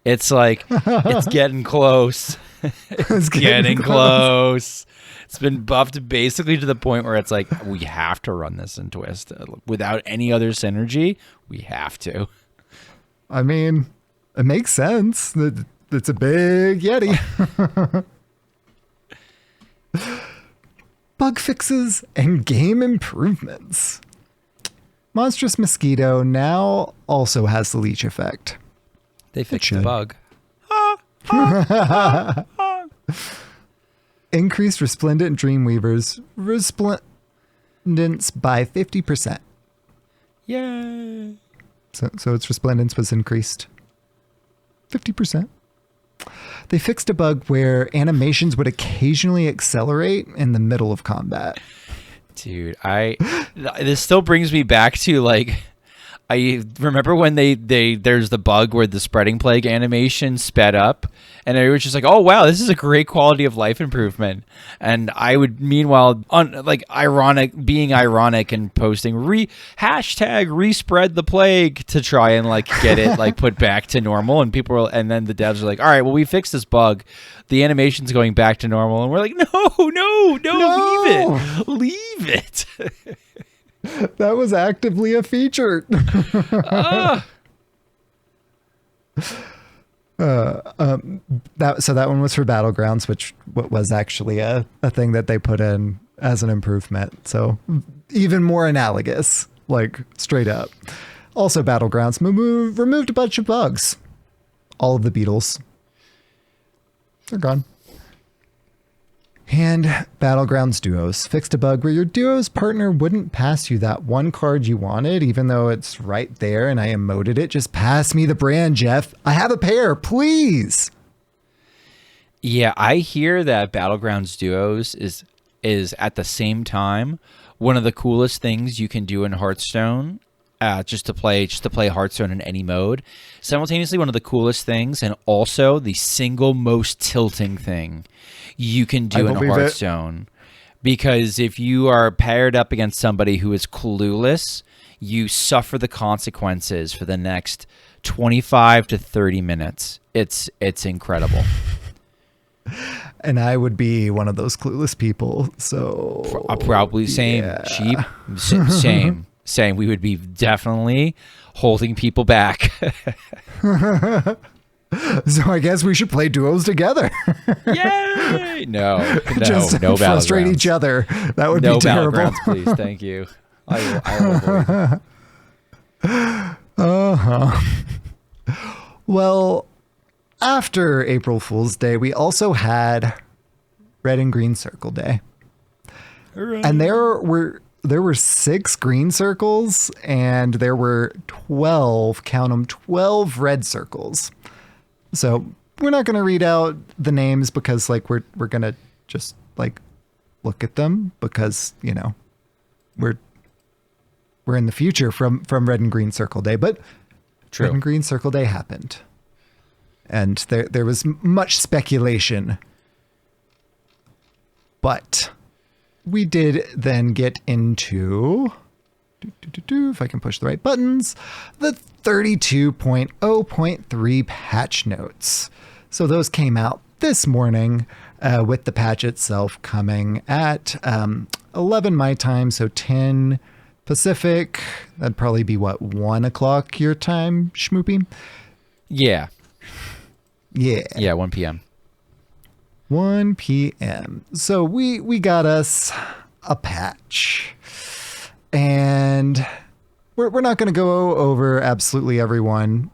It's like, it's getting close. It's getting close. It's been buffed basically to the point where it's like, we have to run this in twist. Without any other synergy, we have to. I mean, it makes sense. It's a big Yeti. Bug fixes and game improvements. Monstrous Mosquito now also has the leech effect. They fixed the should. bug. Increased Resplendent Dreamweaver's resplendence by 50%. Yay. So its resplendence was increased 50%. They fixed a bug where animations would occasionally accelerate in the middle of combat. Dude, this still brings me back to like, I remember when there's the bug where the spreading plague animation sped up, and it was just like, oh wow, this is a great quality of life improvement. And I would meanwhile being ironic and posting hashtag respread the plague to try and like get it like put back to normal. And and then the devs are like, all right, well we fixed this bug, the animation's going back to normal, and we're like, no, leave it. That was actively a feature. So that one was for Battlegrounds, which was actually a thing that they put in as an improvement. So even more analogous, like straight up. Also Battlegrounds removed a bunch of bugs. All of the beetles. They're gone. And Battlegrounds Duos fixed a bug where your Duos partner wouldn't pass you that one card you wanted, even though it's right there and I emoted it. Just pass me the brand, Jeff. I have a pair, please. Yeah, I hear that Battlegrounds Duos is at the same time one of the coolest things you can do in Hearthstone. Just to play Hearthstone in any mode. Simultaneously, one of the coolest things, and also the single most tilting thing you can do in Hearthstone. Because if you are paired up against somebody who is clueless, you suffer the consequences for the next 25 to 30 minutes. It's incredible. And I would be one of those clueless people. So probably same. Yeah. Sheep. Same. We would be definitely holding people back. So I guess we should play duos together. Yay! No Just no frustrate battlegrounds. each other. That would No be terrible. battlegrounds, please. Thank you. I will avoid. Well, after April Fool's Day, we also had Red and Green Circle Day. Hooray. And there were 6 green circles and there were 12, count them, 12 red circles. So we're not going to read out the names because like we're going to just like look at them because, you know, we're in the future from Red and Green Circle Day, but True. Red and Green Circle Day happened. And there was much speculation. But we did then get into, if I can push the right buttons, the 32.0.3 patch notes. So those came out this morning with the patch itself coming at 11 my time, so 10 Pacific. That'd probably be, 1 o'clock your time, Schmoopy? Yeah. Yeah. 1 p.m. 1 p.m. So we got us a patch. And we're not going to go over absolutely everyone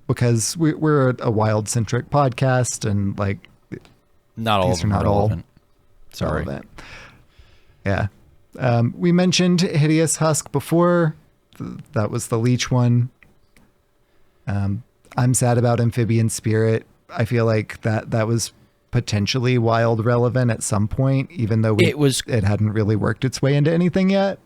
because we're a wild-centric podcast and like Not all of them are relevant. Sorry. relevant. Yeah. We mentioned Hideous Husk before. That was the leech one. I'm sad about Amphibian Spirit. I feel like that was potentially wild relevant at some point, even though it hadn't really worked its way into anything yet.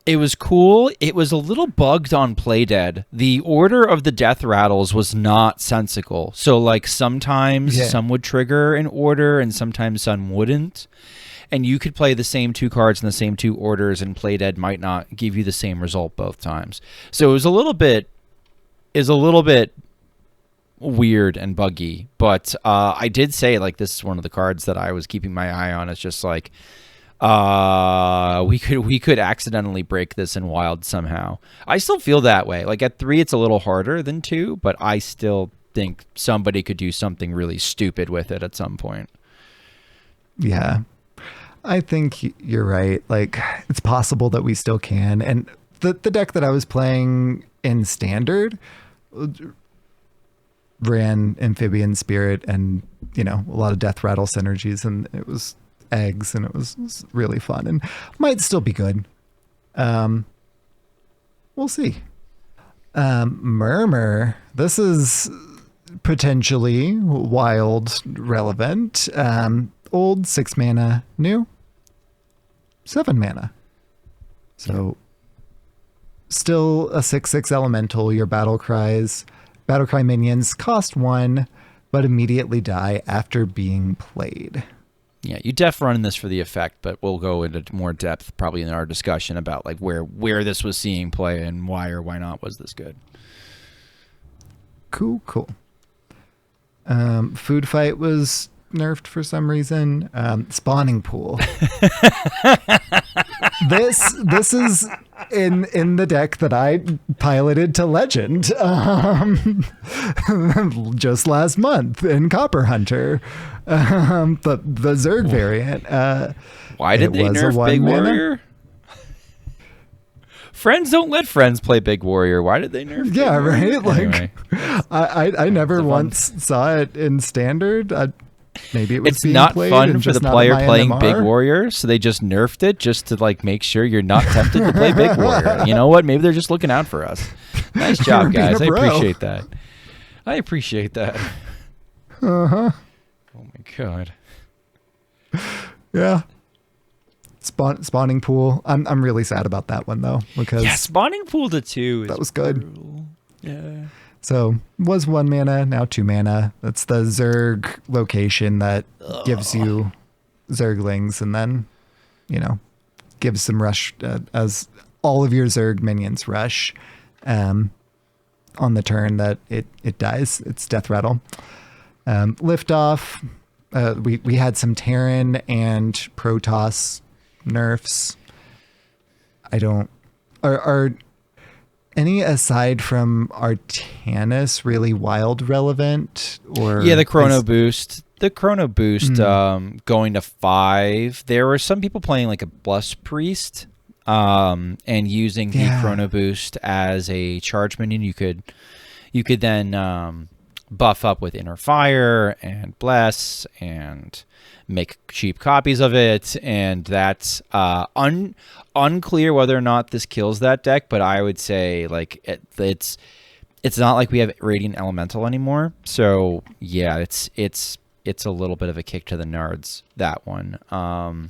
It was cool. It was a little bugged on Playdead. The order of the death rattles was not sensical. So like sometimes some would trigger in order and sometimes some wouldn't. And you could play the same 2 cards in the same 2 orders and Playdead might not give you the same result both times. So it was a little bit weird and buggy. But I did say like this is one of the cards that I was keeping my eye on. It's just like we could accidentally break this in wild somehow. I still feel that way. Like at 3 it's a little harder than 2, but I still think somebody could do something really stupid with it at some point. Yeah. I think you're right. Like, it's possible that we still can. And the deck that I was playing in Standard ran Amphibian Spirit and, a lot of Death Rattle synergies, and it was eggs, and it was really fun and might still be good. We'll see. Murmur. This is potentially wild relevant. Old 6 mana, new 7 mana. So still a 6/6 elemental. Your battle cry minions cost 1, but immediately die after being played. Yeah, you def run this for the effect, but we'll go into more depth probably in our discussion about like where this was seeing play and why or why not was this good. Cool. Food Fight was nerfed for some reason. Spawning Pool. This is in the deck that I piloted to Legend just last month in Copper Hunter. The Zerg variant. Why did they nerf Big Warrior? Friends don't let friends play Big Warrior. Why did they nerf? Yeah, right. Anyway. Like, I never once saw it in Standard. Maybe it was. It's not fun for the player playing NMR. Big Warrior, so they just nerfed it just to like make sure you're not tempted to play Big Warrior. You know what? Maybe they're just looking out for us. Nice job, guys. I appreciate that. Uh-huh. Oh my god. Yeah. Spawning Pool. I'm really sad about that one though, because Spawning Pool to 2 is that was good. brutal. Yeah. So was 1 mana, now 2 mana. That's the Zerg location that gives you Zerglings, and then, gives some rush as all of your Zerg minions rush on the turn that it dies. It's Death Rattle. Liftoff. We had some Terran and Protoss nerfs. Are any aside from Artanis really wild relevant? Or the Chrono Boost. The Chrono Boost going to 5. There were some people playing like a Bless Priest and using the Chrono Boost as a charge minion. You could then buff up with Inner Fire and Bless and make cheap copies of it, and that's unclear whether or not this kills that deck, but I would say like it's not like we have Radiant Elemental anymore, so yeah, it's a little bit of a kick to the nards, that one. I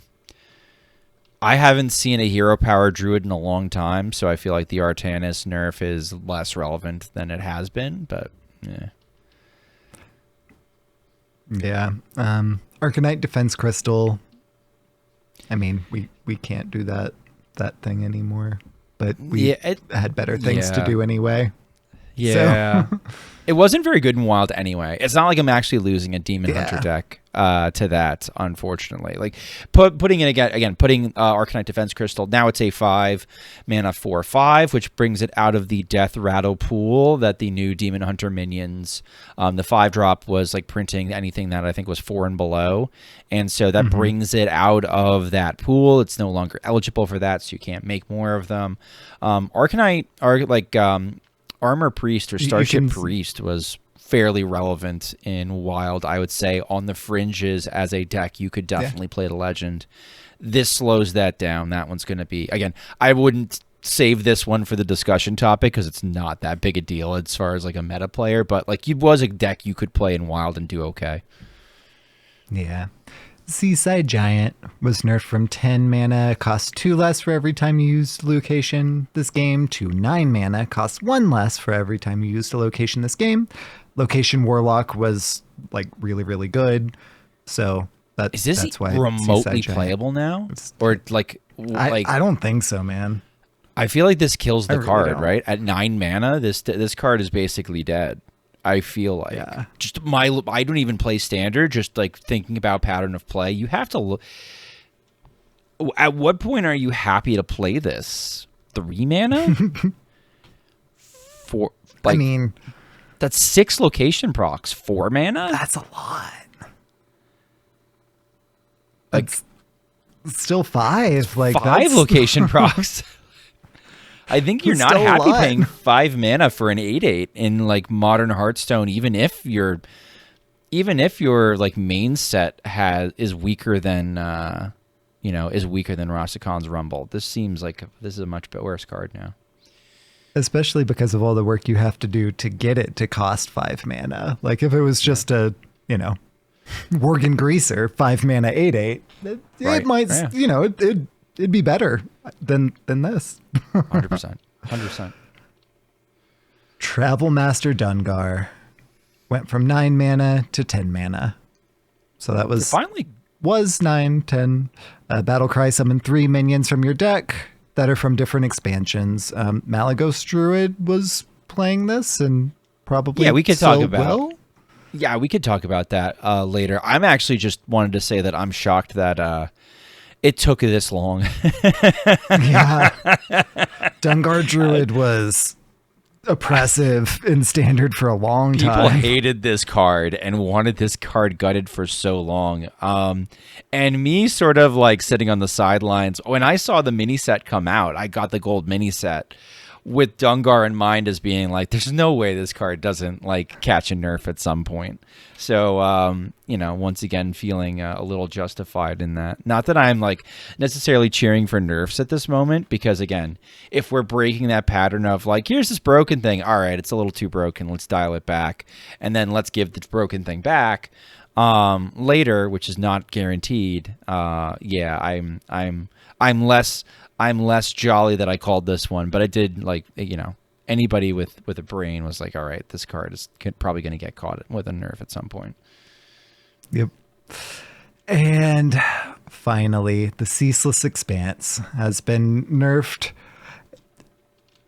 haven't seen a hero power druid in a long time, so I feel like the Artanis nerf is less relevant than it has been, but yeah. Arcanite Defense Crystal. I mean, we can't do that thing anymore, but we had better things to do anyway. Yeah. So. It wasn't very good in Wild anyway. It's not like I'm actually losing a Demon Hunter deck to that, unfortunately. Like putting it again, putting Arcanite Defense Crystal, now it's a 5 mana 4/5, which brings it out of the Death Rattle pool that the new Demon Hunter minions, the 5-drop was like printing anything that I think was 4 and below. And so that brings it out of that pool. It's no longer eligible for that, so you can't make more of them. Arcanite are like Armor Priest or Starship Priest was fairly relevant in Wild, I would say. On the fringes as a deck, you could definitely play the Legend. This slows that down. That one's going to be, again, I wouldn't save this one for the discussion topic because it's not that big a deal as far as like a meta player, but like it was a deck you could play in Wild and do okay. Yeah. Seaside Giant was nerfed from 10 mana, cost 2 less for every time you used a location this game, to 9 mana, cost 1 less for every time you used a location this game. Location Warlock was like really, really good. So that's why remotely playable now? Or like I don't think so, man. I feel like this kills the really card, don't. right? At 9 mana, this card is basically dead. I feel like I don't even play Standard. Just like thinking about pattern of play, you have to look. At what point are you happy to play this? 3 mana? 4. Like, I mean, that's 6 location procs. 4 mana. that's a lot. Like, still 5. Like 5 that's, location procs. I think you're not Still a happy lot. paying 5 mana for an 8/8 in like modern Hearthstone, even if your like main set is weaker than Rastakhan's Rumble. This seems like this is a much worse card now. especially because of all the work you have to do to get it to cost 5 mana. Like if it was just a, Worgen Greaser 5 mana 8/8, it Right. might, Yeah. it'd be better than this. 100%. Travel Master Dungar went from 9 mana to 10 mana. So that was Finally, 9, 10. Battlecry summon 3 minions from your deck that are from different expansions. Malagos Druid was playing this and probably yeah, we could talk still about. will. Yeah, we could talk about that later. I'm actually just wanted to say that I'm shocked that it took this long. Yeah. Dungar Druid was oppressive in standard for a long People time. hated this card and wanted this card gutted for so long. And me sort of like sitting on the sidelines. When I saw the mini set come out, I got the gold mini set with Dungar in mind as being like, there's no way this card doesn't like catch a nerf at some point. So, once again, feeling a little justified in that. Not that I'm like necessarily cheering for nerfs at this moment, because again, if we're breaking that pattern of like, here's this broken thing. All right, it's a little too broken. Let's dial it back. And then let's give the broken thing back later, which is not guaranteed. I'm less jolly that I called this one, but I did anybody with a brain was like, all right, this card is probably going to get caught with a nerf at some point. Yep. And finally, the Ceaseless Expanse has been nerfed.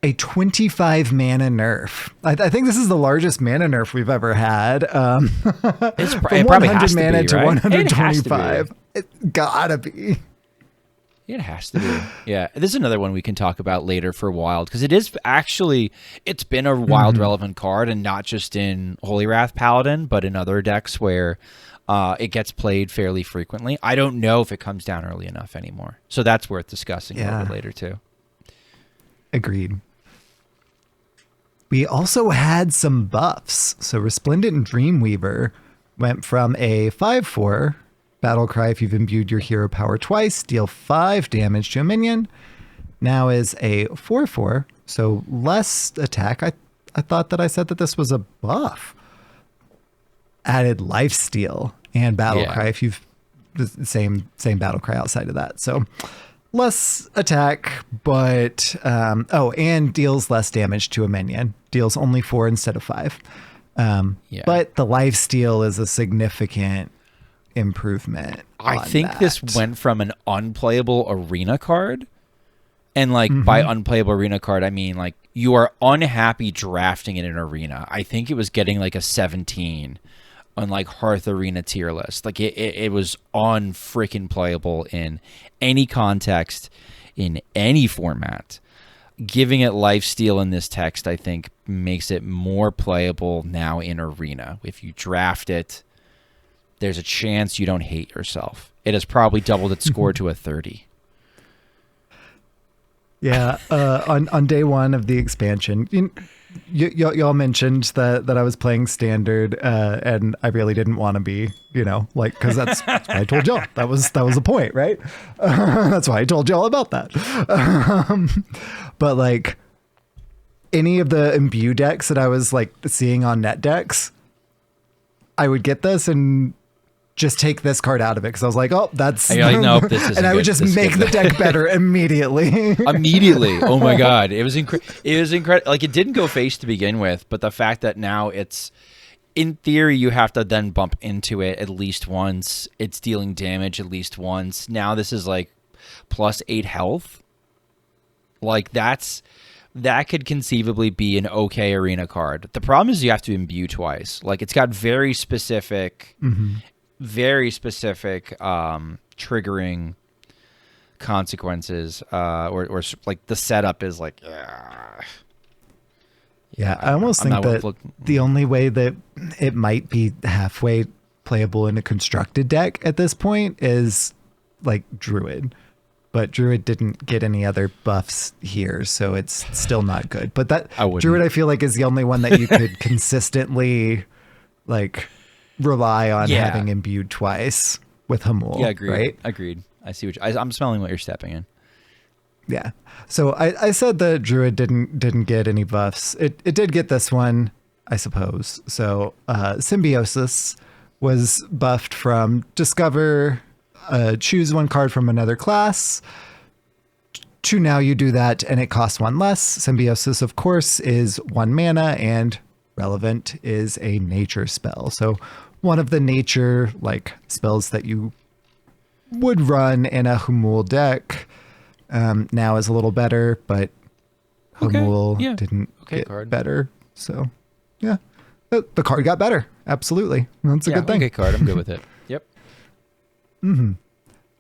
A 25 mana nerf. I think this is the largest mana nerf we've ever had. From It probably 100 has to mana be, to right? 125. It gotta be. It has to be. Yeah. This is another one we can talk about later for Wild, because it's been a Wild relevant card, and not just in Holy Wrath Paladin, but in other decks where it gets played fairly frequently. I don't know if it comes down early enough anymore. So that's worth discussing a little bit later too. Agreed. We also had some buffs. So Resplendent Dreamweaver went from a 5/4 Battlecry, if you've imbued your hero power twice, deal 5 damage to a minion. Now is a 4/4, so less attack. I thought that I said that this was a buff. Added lifesteal and Battlecry if you've the same Battlecry outside of that. So less attack, but and deals less damage to a minion. Deals only 4 instead of 5. But the lifesteal is a significant improvement. I think this went from an unplayable arena card, and by unplayable arena card I mean like you are unhappy drafting in an arena. I think it was getting like a 17 on like Hearth Arena tier list. Like it was unfreaking playable in any context, in any format. Giving it lifesteal in this text, I think, makes it more playable now in arena. If you draft it, there's a chance you don't hate yourself. It has probably doubled its score to a 30. Yeah, on day 1 of the expansion, y'all mentioned that I was playing standard, and I really didn't want to be, because that's what I told y'all. That was the point, right? That's why I told y'all about that. But like any of the imbue decks that I was like seeing on net decks, I would get this and just take this card out of it, because I was like, oh, that's nope, this isn't and I would good. just This make is the good. deck better immediately. Immediately. Oh my god, it was incredible. Like, it didn't go face to begin with, but the fact that now it's, in theory, you have to then bump into it at least once. It's dealing damage at least once. Now this is like plus 8 health. Like that could conceivably be an okay arena card. The problem is you have to imbue twice. Like, it's got very specific triggering consequences, or like the setup is like, Yeah, I almost think that the only way that it might be halfway playable in a constructed deck at this point is like Druid, but Druid didn't get any other buffs here, so it's still not good. But that Druid, I feel like, is the only one that you could consistently like rely on having imbued twice with Hamul. Yeah, agreed. Right? Agreed. I see I'm smelling what you're stepping in. Yeah. So I said the Druid didn't get any buffs. It did get this one, I suppose. So Symbiosis was buffed from discover, choose one card from another class, to now you do that and it costs one less. Symbiosis, of course, is 1 mana, and relevant is a nature spell. So one of the nature like spells that you would run in a Humul deck now is a little better, but Humul didn't get better. So yeah, the card got better. Absolutely. That's a good thing. Okay, card. I'm good with it. Yep.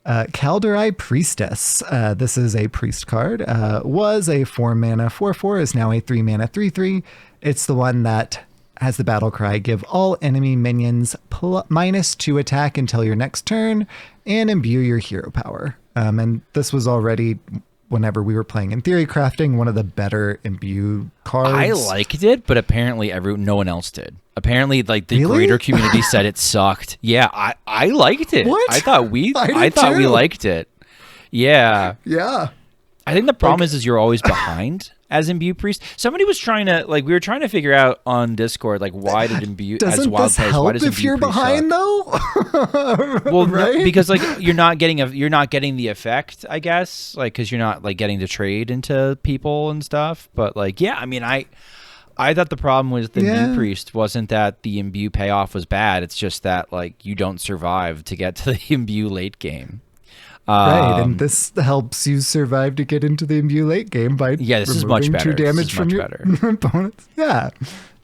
Kalderai Priestess. This is a priest card. Was a 4 mana 4/4, is now a 3 mana 3/3. It's the one that has the battle cry, give all enemy minions -2 attack until your next turn, and imbue your hero power. And this was already, whenever we were playing in Theory Crafting, one of the better imbue cards. I liked it, but apparently no one else did. Apparently, like the greater community said it sucked. Yeah, I liked it. What? I thought we liked it. Yeah. Yeah. I think the problem is you're always behind as Imbue Priest. Somebody was trying to, like, we were trying to figure out on Discord, like, why did Imbue as Doesn't wild this players, help why does if Imbue you're Priest behind suck? though? Well, right? no, because like you're not getting the effect, I guess, like because you're not like getting to trade into people and stuff. But like, yeah, I mean, I thought the problem with the Imbue Priest wasn't that the Imbue payoff was bad. It's just that like you don't survive to get to the Imbue late game. Right, and this helps you survive to get into the Imbue late game by this is much better. 2 damage from your opponents. Yeah.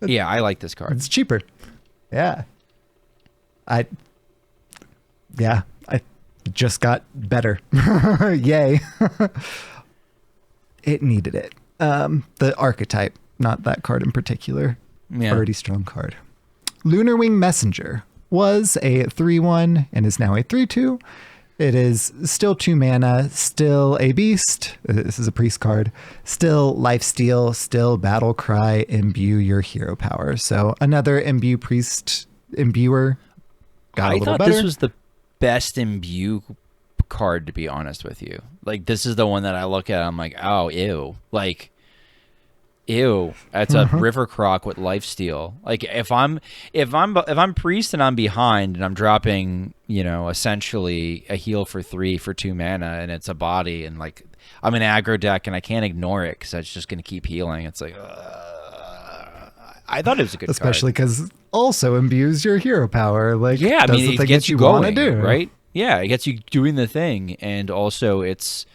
Yeah, I like this card. It's cheaper. Yeah. I just got better. Yay. It needed it. The archetype, not that card in particular. Yeah. Already strong card. Lunar Wing Messenger was a 3/1 and is now a 3/2. It is still 2 mana, still a beast. This is a priest card. Still lifesteal, still battle cry, imbue your hero power. So another imbue priest imbuer. Got a little better. This was the best imbue card, to be honest with you. Like this is the one that I look at, I'm like, oh, ew. Like, ew. That's a river croc with lifesteal. Like if I'm priest and I'm behind and I'm dropping, essentially a heal for 3 for 2 mana and it's a body and like I'm an aggro deck and I can't ignore it because it's just gonna keep healing. It's like I thought it was a good especially card. because also imbues your hero power. Like I mean it gets you going, do right. Yeah, it gets you doing the thing, and also it's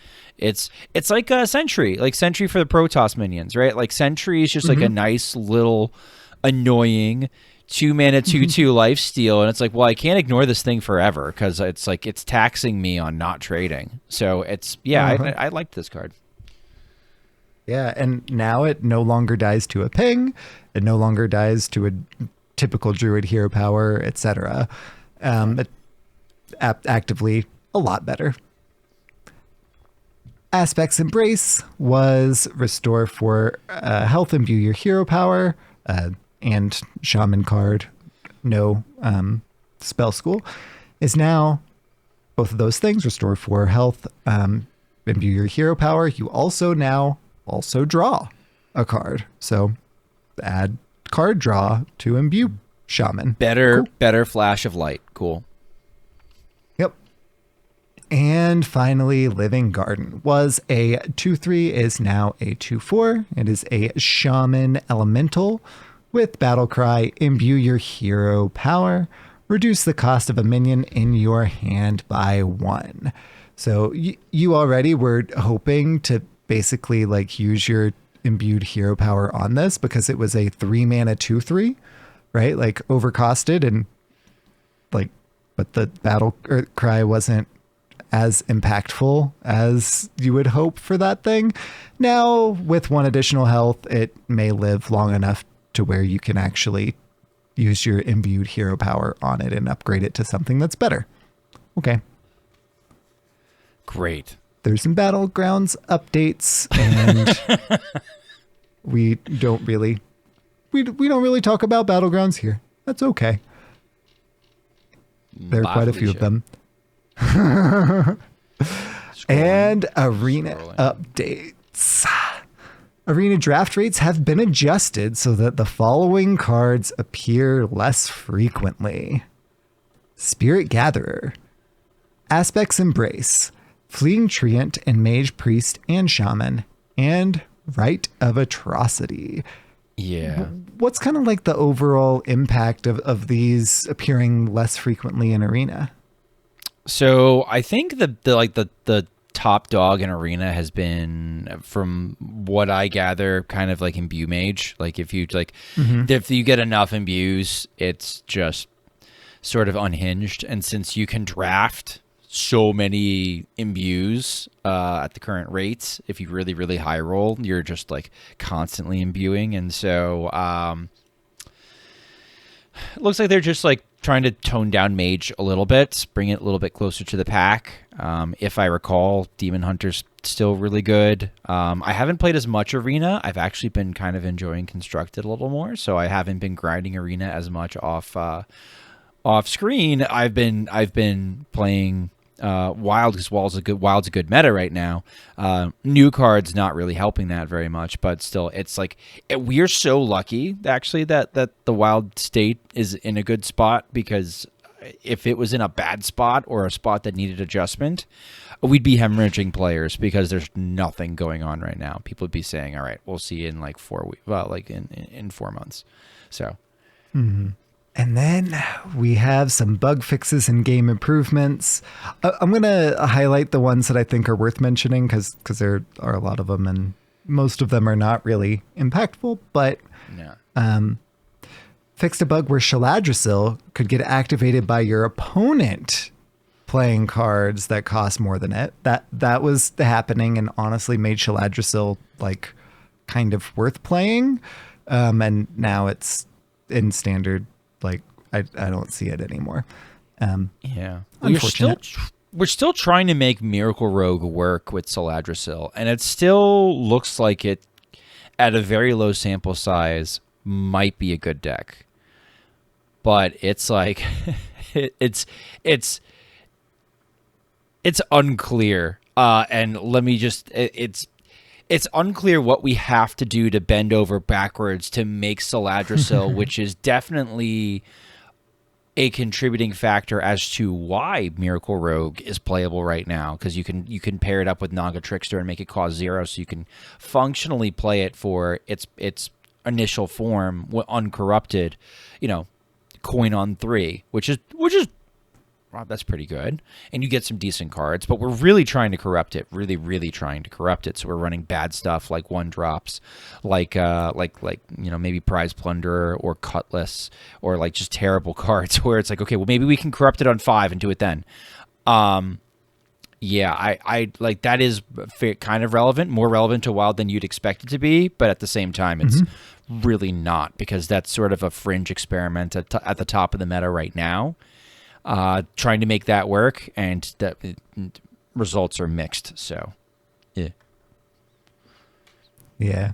like a Sentry, like Sentry for the Protoss minions, right? Like Sentry is just like a nice little annoying 2 mana 2/2 lifesteal, and it's like, well, I can't ignore this thing forever because it's like it's taxing me on not trading. So it's I liked this card. Yeah, and now it no longer dies to a ping. It no longer dies to a typical Druid hero power, etc. Actively a lot better. Aspect's Embrace was restore for health, imbue your hero power, and shaman card, no spell school, is now both of those things, restore for health, imbue your hero power. You also draw a card. So add card draw to imbue shaman. Better flash of light. Cool. Yep. And finally, Living Garden was a 2/3, is now a 2/4. It is a shaman elemental with battle cry, imbue your hero power, reduce the cost of a minion in your hand by 1. So you already were hoping to basically like use your imbued hero power on this because it was a 3 mana 2/3, right? Like overcosted and like, but the battle cry wasn't as impactful as you would hope for that thing. Now, with 1 additional health, it may live long enough to where you can actually use your imbued hero power on it and upgrade it to something that's better. Okay. Great. There's some Battlegrounds updates, and we don't really talk about Battlegrounds here. That's okay. There are quite a few of them. And arena updates. Arena draft rates have been adjusted so that the following cards appear less frequently: Spirit Gatherer, Aspect's Embrace, Fleeing Treant and Mage Priest and Shaman, and Rite of Atrocity. Yeah. What's kind of like the overall impact of these appearing less frequently in Arena? So I think the top dog in Arena has been, from what I gather, kind of like Imbue Mage. Like if you if you get enough imbues, it's just sort of unhinged. And since you can draft so many imbues at the current rates, if you really, really high roll, you're just like constantly imbuing. And so it looks like they're just like trying to tone down Mage a little bit, bring it a little bit closer to the pack. If I recall, Demon Hunter's still really good. I haven't played as much Arena. I've actually been kind of enjoying Constructed a little more, so I haven't been grinding Arena as much off screen. I've been playing Wild, because Wild's a good meta right now. New cards not really helping that very much, but still, it's like we're so lucky actually that the Wild state is in a good spot, because if it was in a bad spot or a spot that needed adjustment, we'd be hemorrhaging players, because there's nothing going on right now. People would be saying, "All right, we'll see you in like 4 weeks." Well, like in 4 months. So. Mm-hmm. And then we have some bug fixes and game improvements. I'm going to highlight the ones that I think are worth mentioning, because there are a lot of them, and most of them are not really impactful. But fixed a bug where Shaladrisil could get activated by your opponent playing cards that cost more than it. That was happening, and honestly made Shaladrisil like kind of worth playing. And now it's in standard. Like I don't see it anymore. Yeah, unfortunate. We're still trying to make Miracle Rogue work with Saladrisil, and it still looks like it, at a very low sample size, might be a good deck. But it's like it's unclear. And let me just it's unclear what we have to do to bend over backwards to make Saladrisil, which is definitely a contributing factor as to why Miracle Rogue is playable right now, because you can pair it up with Naga Trickster and make it cost 0, so you can functionally play it for its initial form uncorrupted, coin on 3, which is wow, that's pretty good. And you get some decent cards, but we're really trying to corrupt it, really, really trying to corrupt it. So we're running bad stuff like 1-drops, like maybe Prize Plunderer or Cutlass, or like just terrible cards where it's like, okay, well maybe we can corrupt it on 5 and do it then. Yeah, I like that is kind of relevant, more relevant to Wild than you'd expect it to be, but at the same time, it's really not, because that's sort of a fringe experiment at the top of the meta right now. Trying to make that work, and the results are mixed. So, yeah.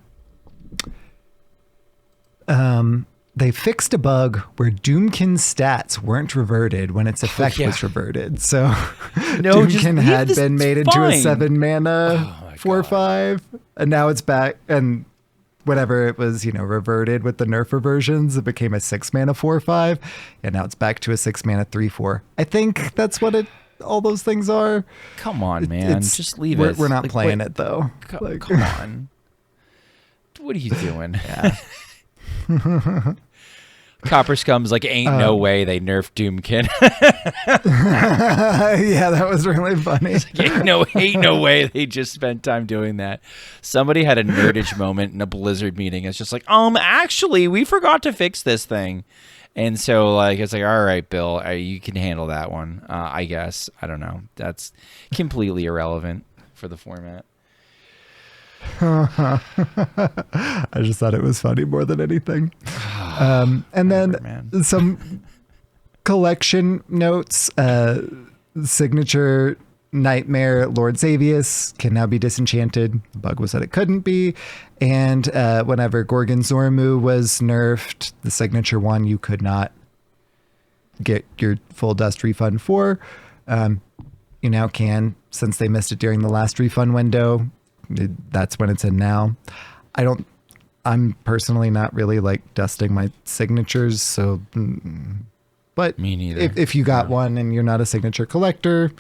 They fixed a bug where Doomkin's stats weren't reverted when its effect was reverted. So Doomkin had been made into a 7-mana 4/5, and now it's back. And whenever it was, reverted with the Nerf reversions, it became a 6-mana 4/5, and now it's back to a 6-mana 3/4. I think that's what all those things are. Come on, man, just leave it. We're not playing it though. Come on, what are you doing? Yeah. Copper Scum's like, ain't no way they nerfed Doomkin. Yeah, that was really funny. Ain't no way they just spent time doing that. Somebody had a nerdage moment in a Blizzard meeting. It's just like, actually, we forgot to fix this thing. And so, like, it's like, all right, Bill, you can handle that one, I guess. I don't know. That's completely irrelevant for the format. I just thought it was funny more than anything. And then some collection notes. Signature Nightmare Lord Xavius can now be disenchanted. The bug was that it couldn't be. And whenever Gorgon Zormu was nerfed, the signature one you could not get your full dust refund for. You now can, since they missed it during the last refund window. That's when it's in now. I'm personally not really like dusting my signatures, so but Me neither. if you got one and you're not a signature collector,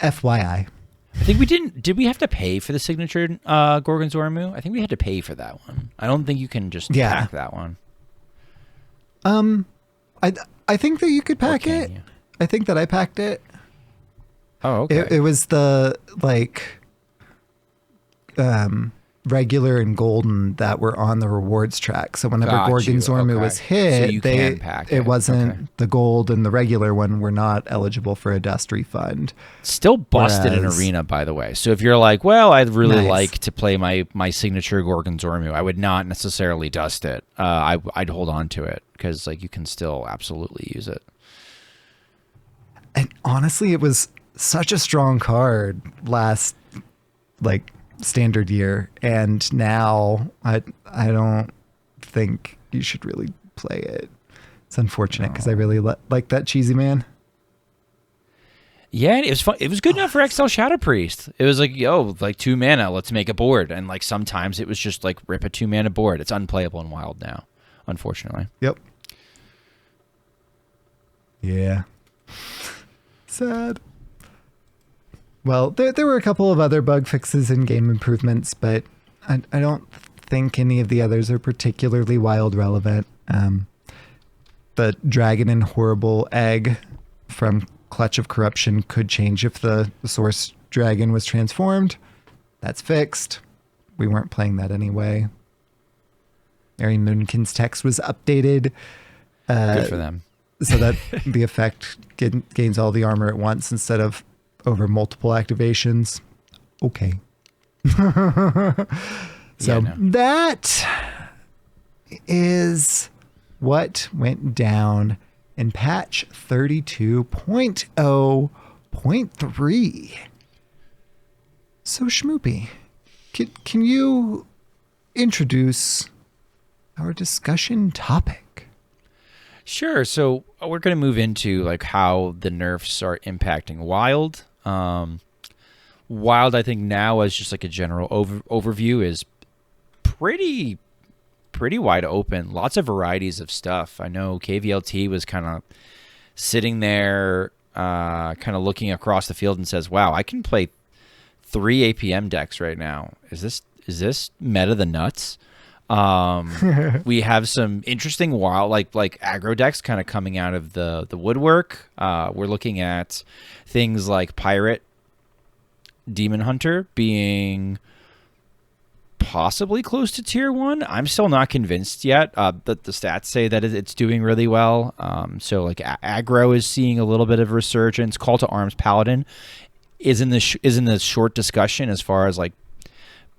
FYI. I think we did we have to pay for the signature Gorgon Zormu? I think we had to pay for that one. I don't think you can just pack that one. I think that you could pack it. You? I think that I packed it. Oh, okay. It was the regular and golden that were on the rewards track. So whenever Gorgon Zormu was hit, so it wasn't the gold and the regular one were not eligible for a dust refund. Still busted in arena, by the way. So if you're like, well, I'd really like to play my signature Gorgon Zormu, I would not necessarily dust it. I'd hold on to it because like you can still absolutely use it. And honestly, it was such a strong card last standard year, and now I don't think you should really play it. It's unfortunate because I really like that cheesy man. Yeah, it was fun. It was good enough for XL Shadow Priest. It was like, yo, like 2 mana, let's make a board. And like sometimes it was just like rip a 2 mana board. It's unplayable in Wild now, unfortunately. Yep. Yeah. Sad. Well, there were a couple of other bug fixes and game improvements, but I don't think any of the others are particularly Wild relevant. The Dragon and Horrible Egg from Clutch of Corruption could change if the source dragon was transformed. That's fixed. We weren't playing that anyway. Mary Moonkin's text was updated. Good for them. So that the effect gains all the armor at once instead of over multiple activations. Okay. That is what went down in patch 32.0.3. So Schmoopy, can you introduce our discussion topic? Sure. So we're going to move into like how the nerfs are impacting Wild. Wild, I think now as just like a general overview is pretty wide open. Lots of varieties of stuff. I know KVLT was kind of sitting there, kind of looking across the field and says, "Wow, I can play 3 APM decks right now. Is this meta the nuts?" We have some interesting wild like aggro decks kind of coming out of the woodwork. We're looking at things like Pirate Demon Hunter being possibly close to tier 1. I'm still not convinced yet. The stats say that it's doing really well. So like aggro is seeing a little bit of resurgence. Call to Arms Paladin is in the short discussion as far as like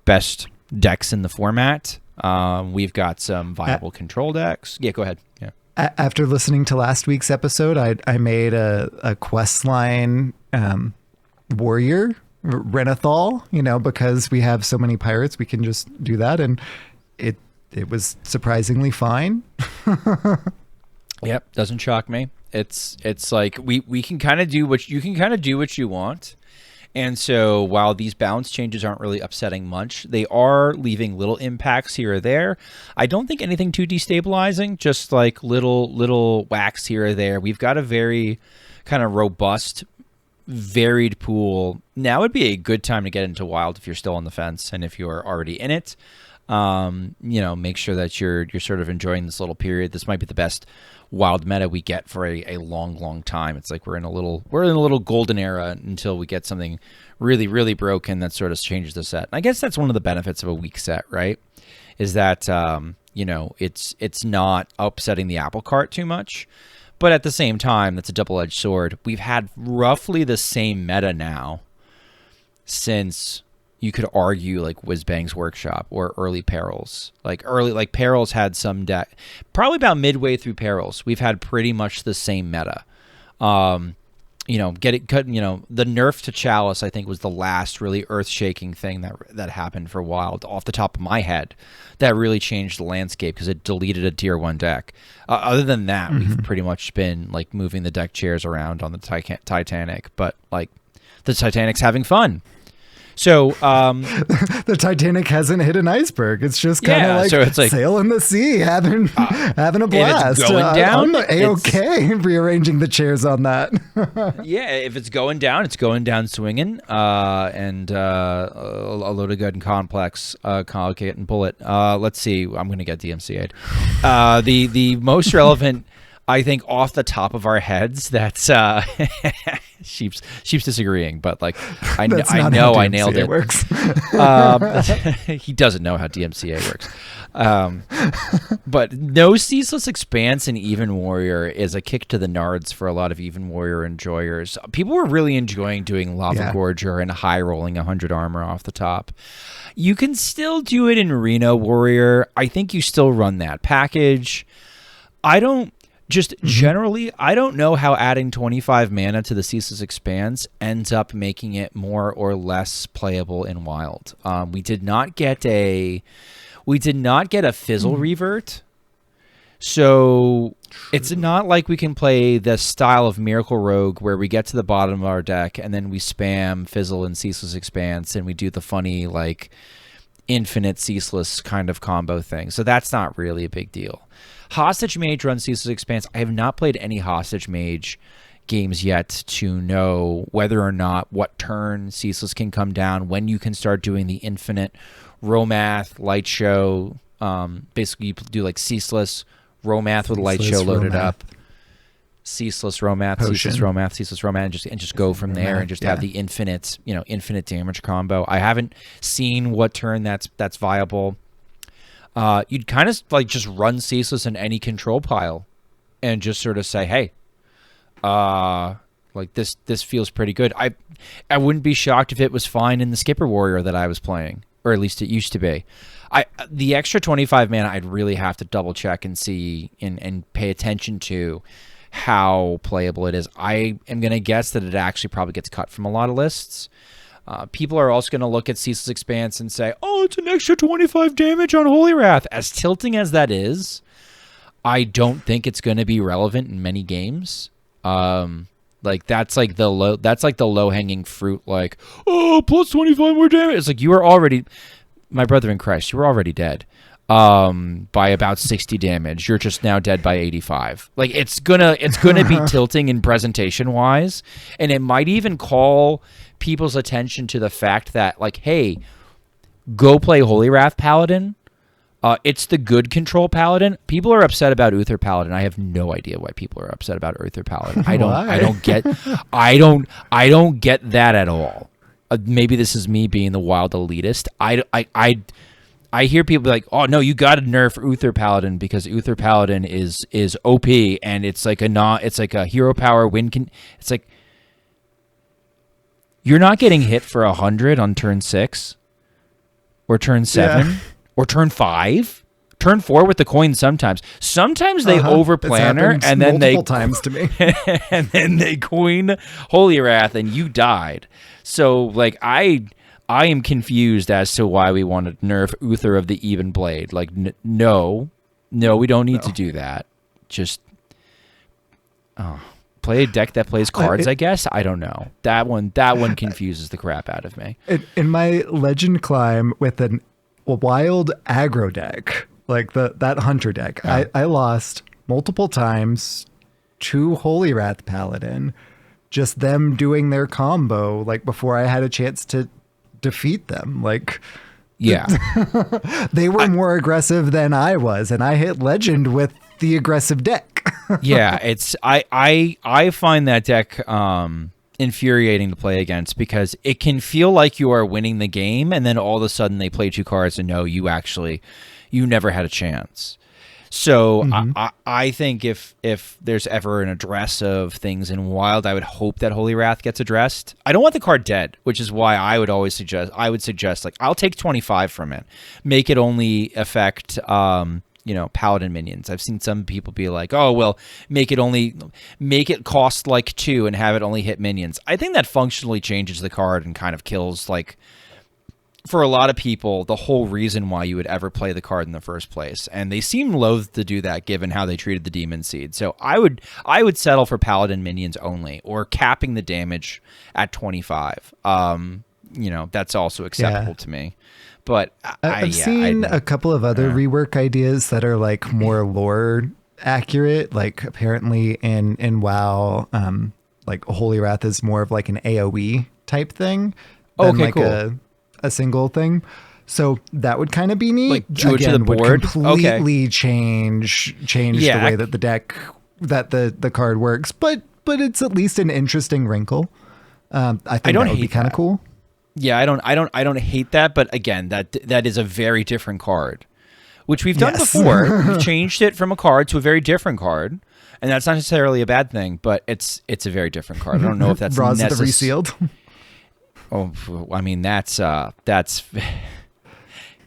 best decks in the format. We've got some viable control decks. Yeah, go ahead. Yeah. After listening to last week's episode, I made a quest line warrior Renathal, because we have so many pirates, we can just do that, and it was surprisingly fine. Yep, doesn't shock me. It's like we can kind of do what you want. And so while these balance changes aren't really upsetting much, they are leaving little impacts here or there. I don't think anything too destabilizing, just like little whacks here or there. We've got a very kind of robust, varied pool. Now would be a good time to get into Wild if you're still on the fence, and if you're already in it, make sure that you're sort of enjoying this little period. This might be the best Wild meta we get for a long time. It's like we're in a little golden era until we get something really, really broken that sort of changes the set. And I guess that's one of the benefits of a weak set, right? Is that it's not upsetting the apple cart too much. But at the same time, that's a double-edged sword. We've had roughly the same meta now since you could argue like Whizbang's Workshop or early Perils. Like Perils had some deck. Probably about midway through Perils, we've had pretty much the same meta. get it cut. The nerf to Chalice, I think, was the last really earth-shaking thing that happened for a while. Off the top of my head, that really changed the landscape because it deleted a tier 1 deck. Other than that, we've pretty much been like moving the deck chairs around on the Titanic, but like the Titanic's having fun. So the Titanic hasn't hit an iceberg. It's just kind of so it's like sailing the sea, having a blast. If it's going down, I'm A-okay rearranging the chairs on that. Yeah, if it's going down, it's going down swinging, and a load of good and complex, complicated and bullet. Let's see. I'm going to get DMCA'd. The most relevant, I think, off the top of our heads, that's Sheep's disagreeing, but like I know I nailed it. Works. He doesn't know how DMCA works. But no Ceaseless Expanse in Even Warrior is a kick to the nards for a lot of Even Warrior enjoyers. People were really enjoying doing Lava Gorger and high rolling 100 armor off the top. You can still do it in Reno Warrior. I think you still run that package. Generally, I don't know how adding 25 mana to the Ceaseless Expanse ends up making it more or less playable in Wild. We did not get a Fizzle revert, so it's not like we can play the style of Miracle Rogue where we get to the bottom of our deck and then we spam Fizzle and Ceaseless Expanse and we do the funny like infinite Ceaseless kind of combo thing. So that's not really a big deal. Hostage Mage runs Ceaseless Expanse. I have not played any Hostage Mage games yet to know whether or not what turn Ceaseless can come down, when you can start doing the infinite Romath, Light Show. Basically, you do like Ceaseless, Romath with Light Show loaded up. Ceaseless Romath, Ceaseless Romath, Ceaseless Romath, and just go from there and just have the infinite damage combo. I haven't seen what turn that's viable. You'd kind of like just run Ceaseless in any control pile and just sort of say, hey, like this feels pretty good. I wouldn't be shocked if it was fine in the Skipper Warrior that I was playing, or at least it used to be. The extra 25 mana, I'd really have to double check and see and pay attention to how playable it is. I am going to guess that it actually probably gets cut from a lot of lists. People are also going to look at Ceaseless Expanse and say, oh, it's an extra 25 damage on Holy Wrath. As tilting as that is, I don't think it's going to be relevant in many games. Like that's like the low hanging fruit, like, oh, plus 25 more damage. It's like you were already, my brother in Christ, you were already dead by about 60 damage. You're just now dead by 85. Like it's gonna be tilting in presentation wise, and it might even call people's attention to the fact that, like, hey, go play Holy Wrath Paladin. It's the good control Paladin. People are upset about Uther Paladin. I have no idea why people are upset about Uther Paladin. I don't get that at all. Maybe this is me being the wild elitist. I hear people be like, oh no, you got to nerf Uther Paladin because Uther Paladin is OP and it's like a hero power win. It's like, you're not getting hit for 100 on turn 6 or turn 7 or turn 5, turn 4 with the coin sometimes. Sometimes they overplanner and then multiple times to me. And then they coin Holy Wrath and you died. So like I am confused as to why we want to nerf Uther of the Even Blade. Like no, we don't need to do that. Just play a deck that plays cards, I guess. I don't know. That one confuses the crap out of me. In my Legend climb with a wild aggro deck, like that Hunter deck, I lost multiple times to Holy Wrath Paladin, just them doing their combo, like before I had a chance to defeat them. Like, yeah, they were more aggressive than I was, and I hit Legend with the aggressive deck. Yeah, it's I find that deck infuriating to play against because it can feel like you are winning the game and then all of a sudden they play 2 cards and no, you never had a chance. So I think if there's ever an address of things in Wild, I would hope that Holy Wrath gets addressed. I don't want the card dead, which is why I would suggest like I'll take 25 from it, make it only affect paladin minions. I've seen some people be like, oh, well, make it cost like 2 and have it only hit minions. I think that functionally changes the card and kind of kills, like, for a lot of people, the whole reason why you would ever play the card in the first place. And they seem loath to do that given how they treated the Demon Seed. So I would settle for paladin minions only, or capping the damage at 25. That's also acceptable to me. But I've seen a couple of other rework ideas that are like more lore accurate. Like apparently in WoW, like Holy Wrath is more of like an AoE type thing than like cool. a single thing. So that would kind of be neat. Like do it to the board. Would completely change the way that the deck the card works. But it's at least an interesting wrinkle. I think that would be kind of cool. Yeah, I don't hate that, but again, that is a very different card, which we've done before. We've changed it from a card to a very different card, and that's not necessarily a bad thing, but it's a very different card. I don't know if that's Raws of the Resealed. Oh, I mean that's wow. That's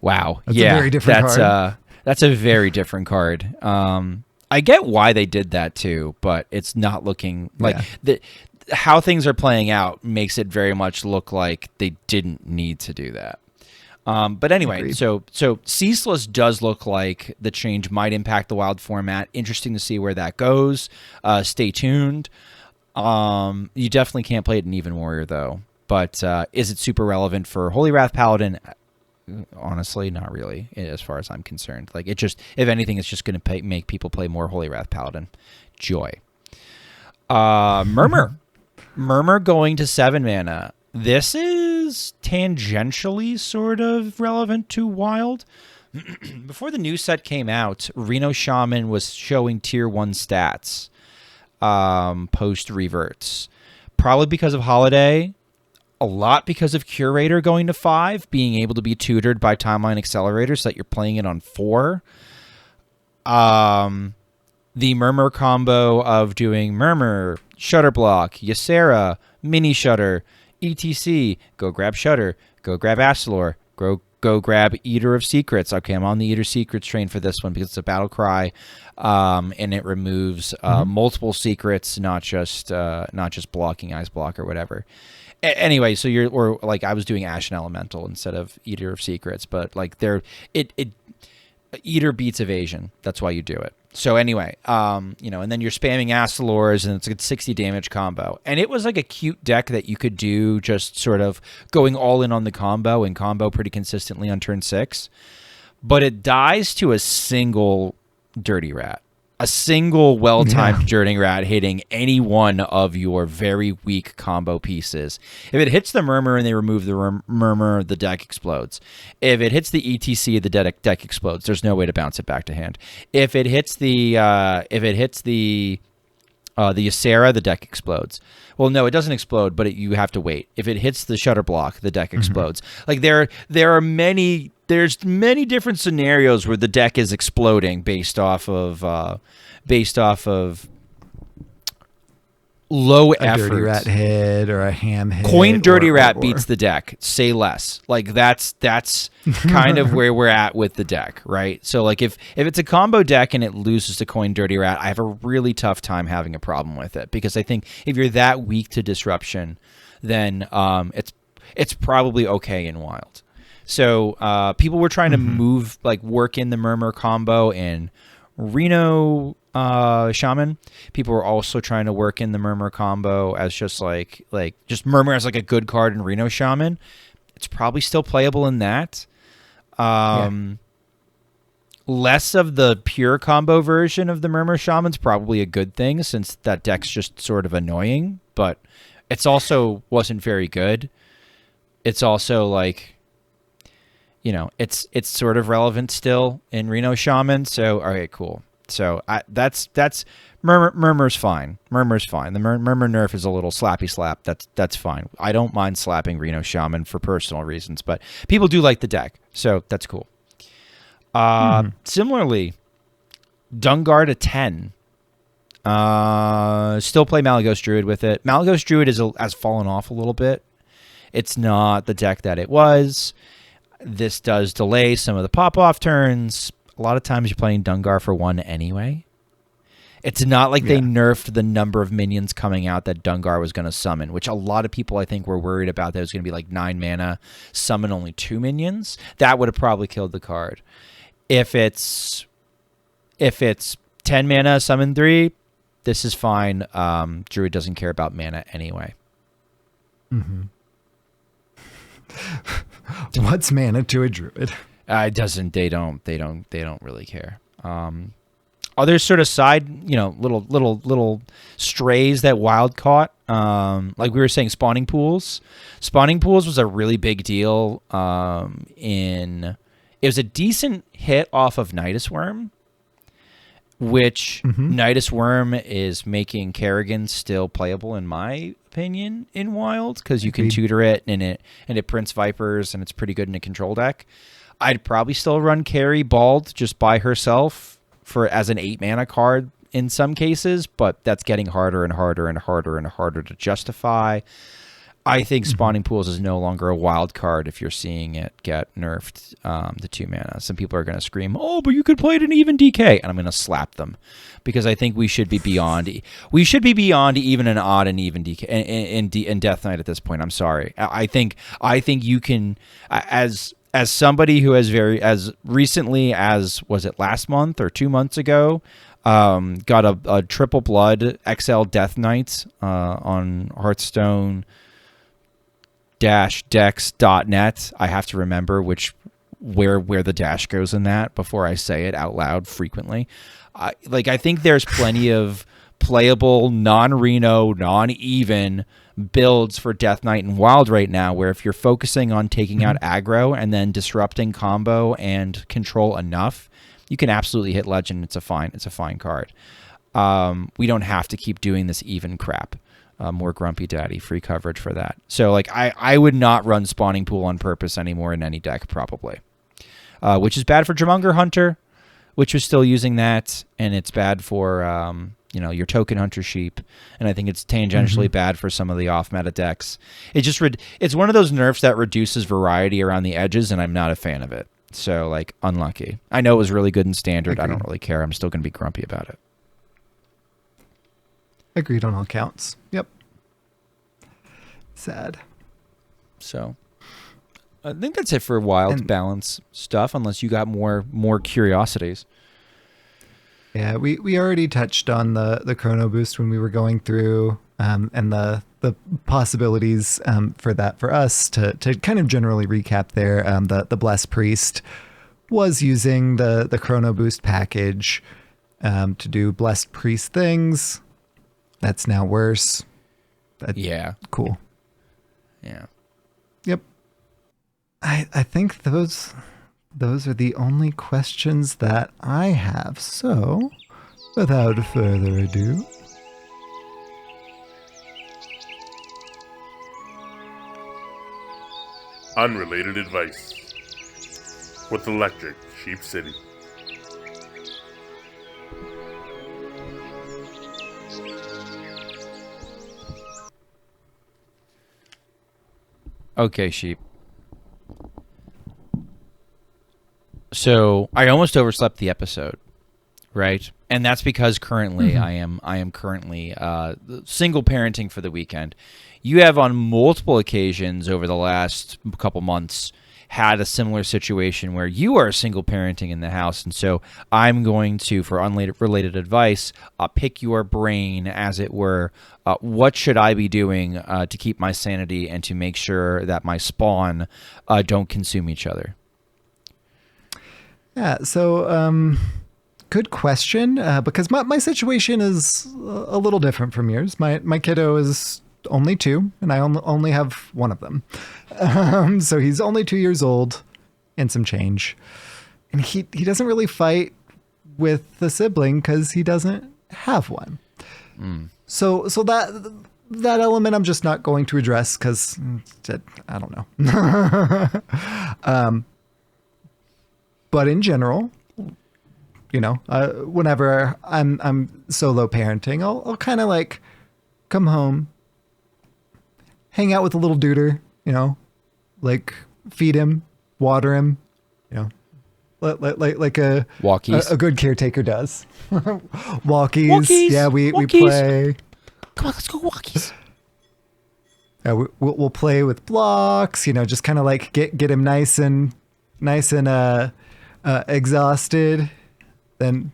a very different card. That's a very different card. I get why they did that too, but it's not looking like how things are playing out makes it very much look like they didn't need to do that. But anyway, Agreed. so Ceaseless does look like the change might impact the wild format. Interesting to see where that goes. Stay tuned. You definitely can't play it in Even Warrior though. But is it super relevant for Holy Wrath Paladin? Honestly, not really, as far as I'm concerned. Like, it just, if anything, it's just going to make people play more Holy Wrath Paladin. Joy. Murmur. Murmur going to 7 mana. This is tangentially sort of relevant to Wild. Before the new set came out, Reno Shaman was showing tier 1 stats post reverts. Probably because of Holiday. A lot because of Curator going to 5, being able to be tutored by Timeline Accelerator so that you're playing it on 4. The Murmur combo of doing Murmur, Shutter Block, Ysera, Mini Shutter, ETC, go grab Shutter, go grab Astalor, go grab Eater of Secrets. Okay, I'm on the Eater Secrets train for this one because it's a battle cry, and it removes multiple secrets, not just blocking Eyes Block or whatever. Anyway, so I was doing Ashen Elemental instead of Eater of Secrets, but like Eater beats Evasion. That's why you do it. So anyway, and then you're spamming Astalors, and it's a 60 damage combo. And it was like a cute deck that you could do just sort of going all in on the combo and combo pretty consistently on turn 6. But it dies to a single Dirty Rat. A single well-timed Dirty Rat hitting any one of your very weak combo pieces. If it hits the Murmur and they remove the Murmur, the deck explodes. If it hits the ETC, the deck explodes. There's no way to bounce it back to hand. If it hits the Ysera, the deck explodes. Well, no, it doesn't explode, but you have to wait. If it hits the Shutter Block, the deck explodes. Like there's many different scenarios where the deck is exploding based off of low effort. A Dirty Rat hit or a Ham hit. Coin Dirty Rat beats the deck. Say less. Like that's kind of where we're at with the deck, right? So like if it's a combo deck and it loses to Coin Dirty Rat, I have a really tough time having a problem with it, because I think if you're that weak to disruption, then it's probably okay in Wild. So people were trying to work in the Murmur combo in Reno Shaman. People were also trying to work in the Murmur combo as just just Murmur as like a good card in Reno Shaman. It's probably still playable in that. Less of the pure combo version of the Murmur Shaman's probably a good thing, since that deck's just sort of annoying, but it's also wasn't very good. It's also like, it's sort of relevant still in Reno Shaman. So, all right, cool. So that's Murmur's fine. Murmur's fine. The Murmur nerf is a little slappy slap. That's fine. I don't mind slapping Reno Shaman for personal reasons, but people do like the deck, so that's cool. Similarly, Dungard a 10. Still play Malagos Druid with it. Malagos Druid has fallen off a little bit. It's not the deck that it was. This does delay some of the pop-off turns. a lot of times you're playing Dungar for 1 anyway. It's not like they nerfed the number of minions coming out that Dungar was going to summon, which a lot of people I think were worried about. That it was going to be like 9 mana, summon only 2 minions. That would have probably killed the card. If it's 10 mana, summon 3, this is fine. Druid doesn't care about mana anyway. Mm-hmm. What's mana to a druid? It doesn't. They don't really care. Other sort of side, little strays that Wild caught. Like we were saying, spawning pools. Spawning pools was a really big deal. It was a decent hit off of Nidus Worm, which Nidus Worm is making Kerrigan still playable in my opinion in Wild, because you can tutor it and it prints Vipers and it's pretty good in a control deck. I'd probably still run Carry Bald just by herself as an 8 mana card in some cases, but that's getting harder and harder and harder and harder to justify. I think Spawning Pools is no longer a wild card if you're seeing it get nerfed to 2 mana. Some people are going to scream, "Oh, but you could play it in even DK," and I'm going to slap them, because I think we should be beyond even an odd and even DK in Death Knight at this point. I'm sorry. I think you can, as somebody who has as recently as, was it last month or 2 months ago, got a triple blood XL Death Knight on Hearthstone -dex.net. I have to remember where the dash goes in that before I say it out loud frequently. I think there's plenty of playable non-Reno, non-even builds for Death Knight and Wild right now, where if you're focusing on taking out aggro and then disrupting combo and control enough, you can absolutely hit Legend. It's a fine card. We don't have to keep doing this even crap. More Grumpy Daddy, free coverage for that. So I would not run Spawning Pool on purpose anymore in any deck, probably. Which is bad for Drumonger Hunter, which is still using that, and it's bad for your Token Hunter Sheep, and I think it's tangentially bad for some of the off-meta decks. It's one of those nerfs that reduces variety around the edges, and I'm not a fan of it. So, unlucky. I know it was really good in Standard. I don't really care. I'm still going to be grumpy about it. Agreed on all counts. Yep. Sad. So, I think that's it for Wild balance stuff, unless you got more curiosities. Yeah, we already touched on the Chrono Boost when we were going through, and the possibilities for that for us to kind of generally recap there. The Blessed Priest was using the Chrono Boost package to do Blessed Priest things. That's now worse. Yeah. Cool. Yeah. Yep. I think those are the only questions that I have. So, without further ado, Unrelated Advice with Electric Sheep City. Okay, Sheep. So I almost overslept the episode, right? And that's because currently I am currently single parenting for the weekend. You have on multiple occasions over the last couple months had a similar situation where you are single parenting in the house, and so I'm going to, for unrelated advice, pick your brain, as it were. What should I be doing to keep my sanity and to make sure that my spawn don't consume each other? Yeah, so good question, because my situation is a little different from yours. My kiddo is only 2, and I only have one of them. So he's only 2 years old and some change. And he doesn't really fight with the sibling because he doesn't have one. So that element I'm just not going to address because I don't know. But in general, whenever I'm solo parenting, I'll kind of come home, hang out with a little duder, feed him, water him, like a Walkies. a good caretaker does. Walkies. Walkies. Yeah, we Walkies. play. Come on, let's go walkies. We'll play with blocks. Just kind of like get him nice and exhausted. Then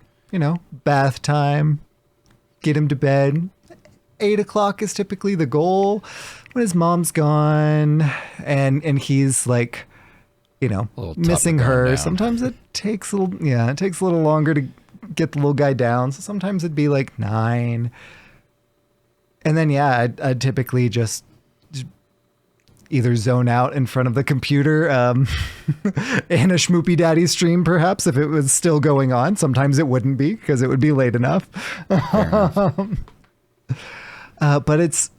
bath time. Get him to bed. 8 o'clock is typically the goal when his mom's gone and he's like, missing her. Down. Sometimes it takes a little longer to get the little guy down. So sometimes it'd be like 9. And then, I'd typically just either zone out in front of the computer in a Schmoopydady stream, perhaps, if it was still going on. Sometimes it wouldn't be because it would be late enough. But it's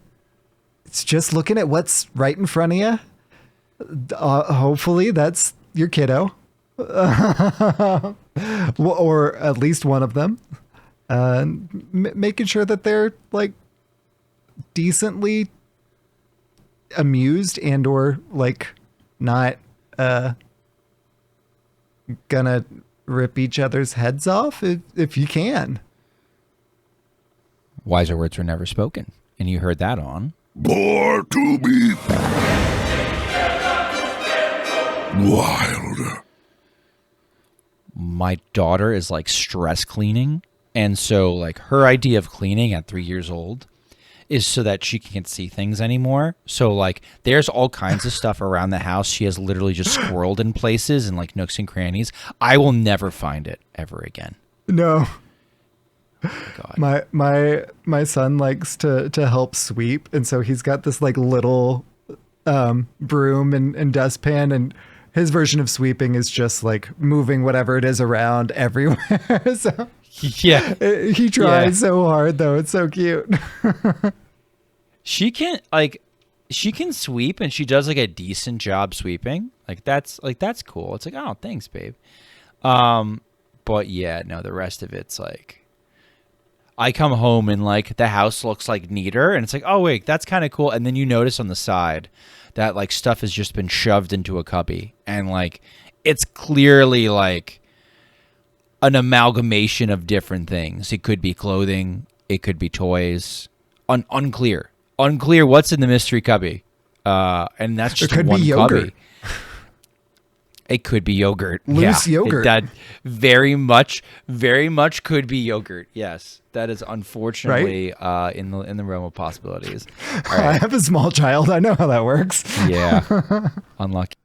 just looking at what's right in front of you. Hopefully that's your kiddo. Or at least one of them. Making sure that they're like decently amused and or like not gonna rip each other's heads off if you can. Wiser words were never spoken. And you heard that on Born to be wild. My daughter is like stress cleaning. And so like her idea of cleaning at 3 years old is so that she can't see things anymore. So like there's all kinds of stuff around the house. She has literally just squirreled in places and like nooks and crannies. I will never find it ever again. No. God. My son likes to help sweep, and so he's got this like little broom and dustpan, and his version of sweeping is just like moving whatever it is around everywhere. So yeah, he tries so hard though. It's so cute. She can sweep, and she does like a decent job sweeping. That's cool. It's like, oh, thanks, babe. But yeah, no, the rest of it's like I come home and like the house looks like neater, and it's like, oh wait, that's kind of cool. And then you notice on the side that like stuff has just been shoved into a cubby, and like it's clearly like an amalgamation of different things. It could be clothing, it could be toys. Unclear what's in the mystery cubby. And that's just one cubby. It could be yogurt. Loose yogurt. That very much could be yogurt. Yes, that is unfortunately in the realm of possibilities. All right. I have a small child. I know how that works. Yeah, unlucky.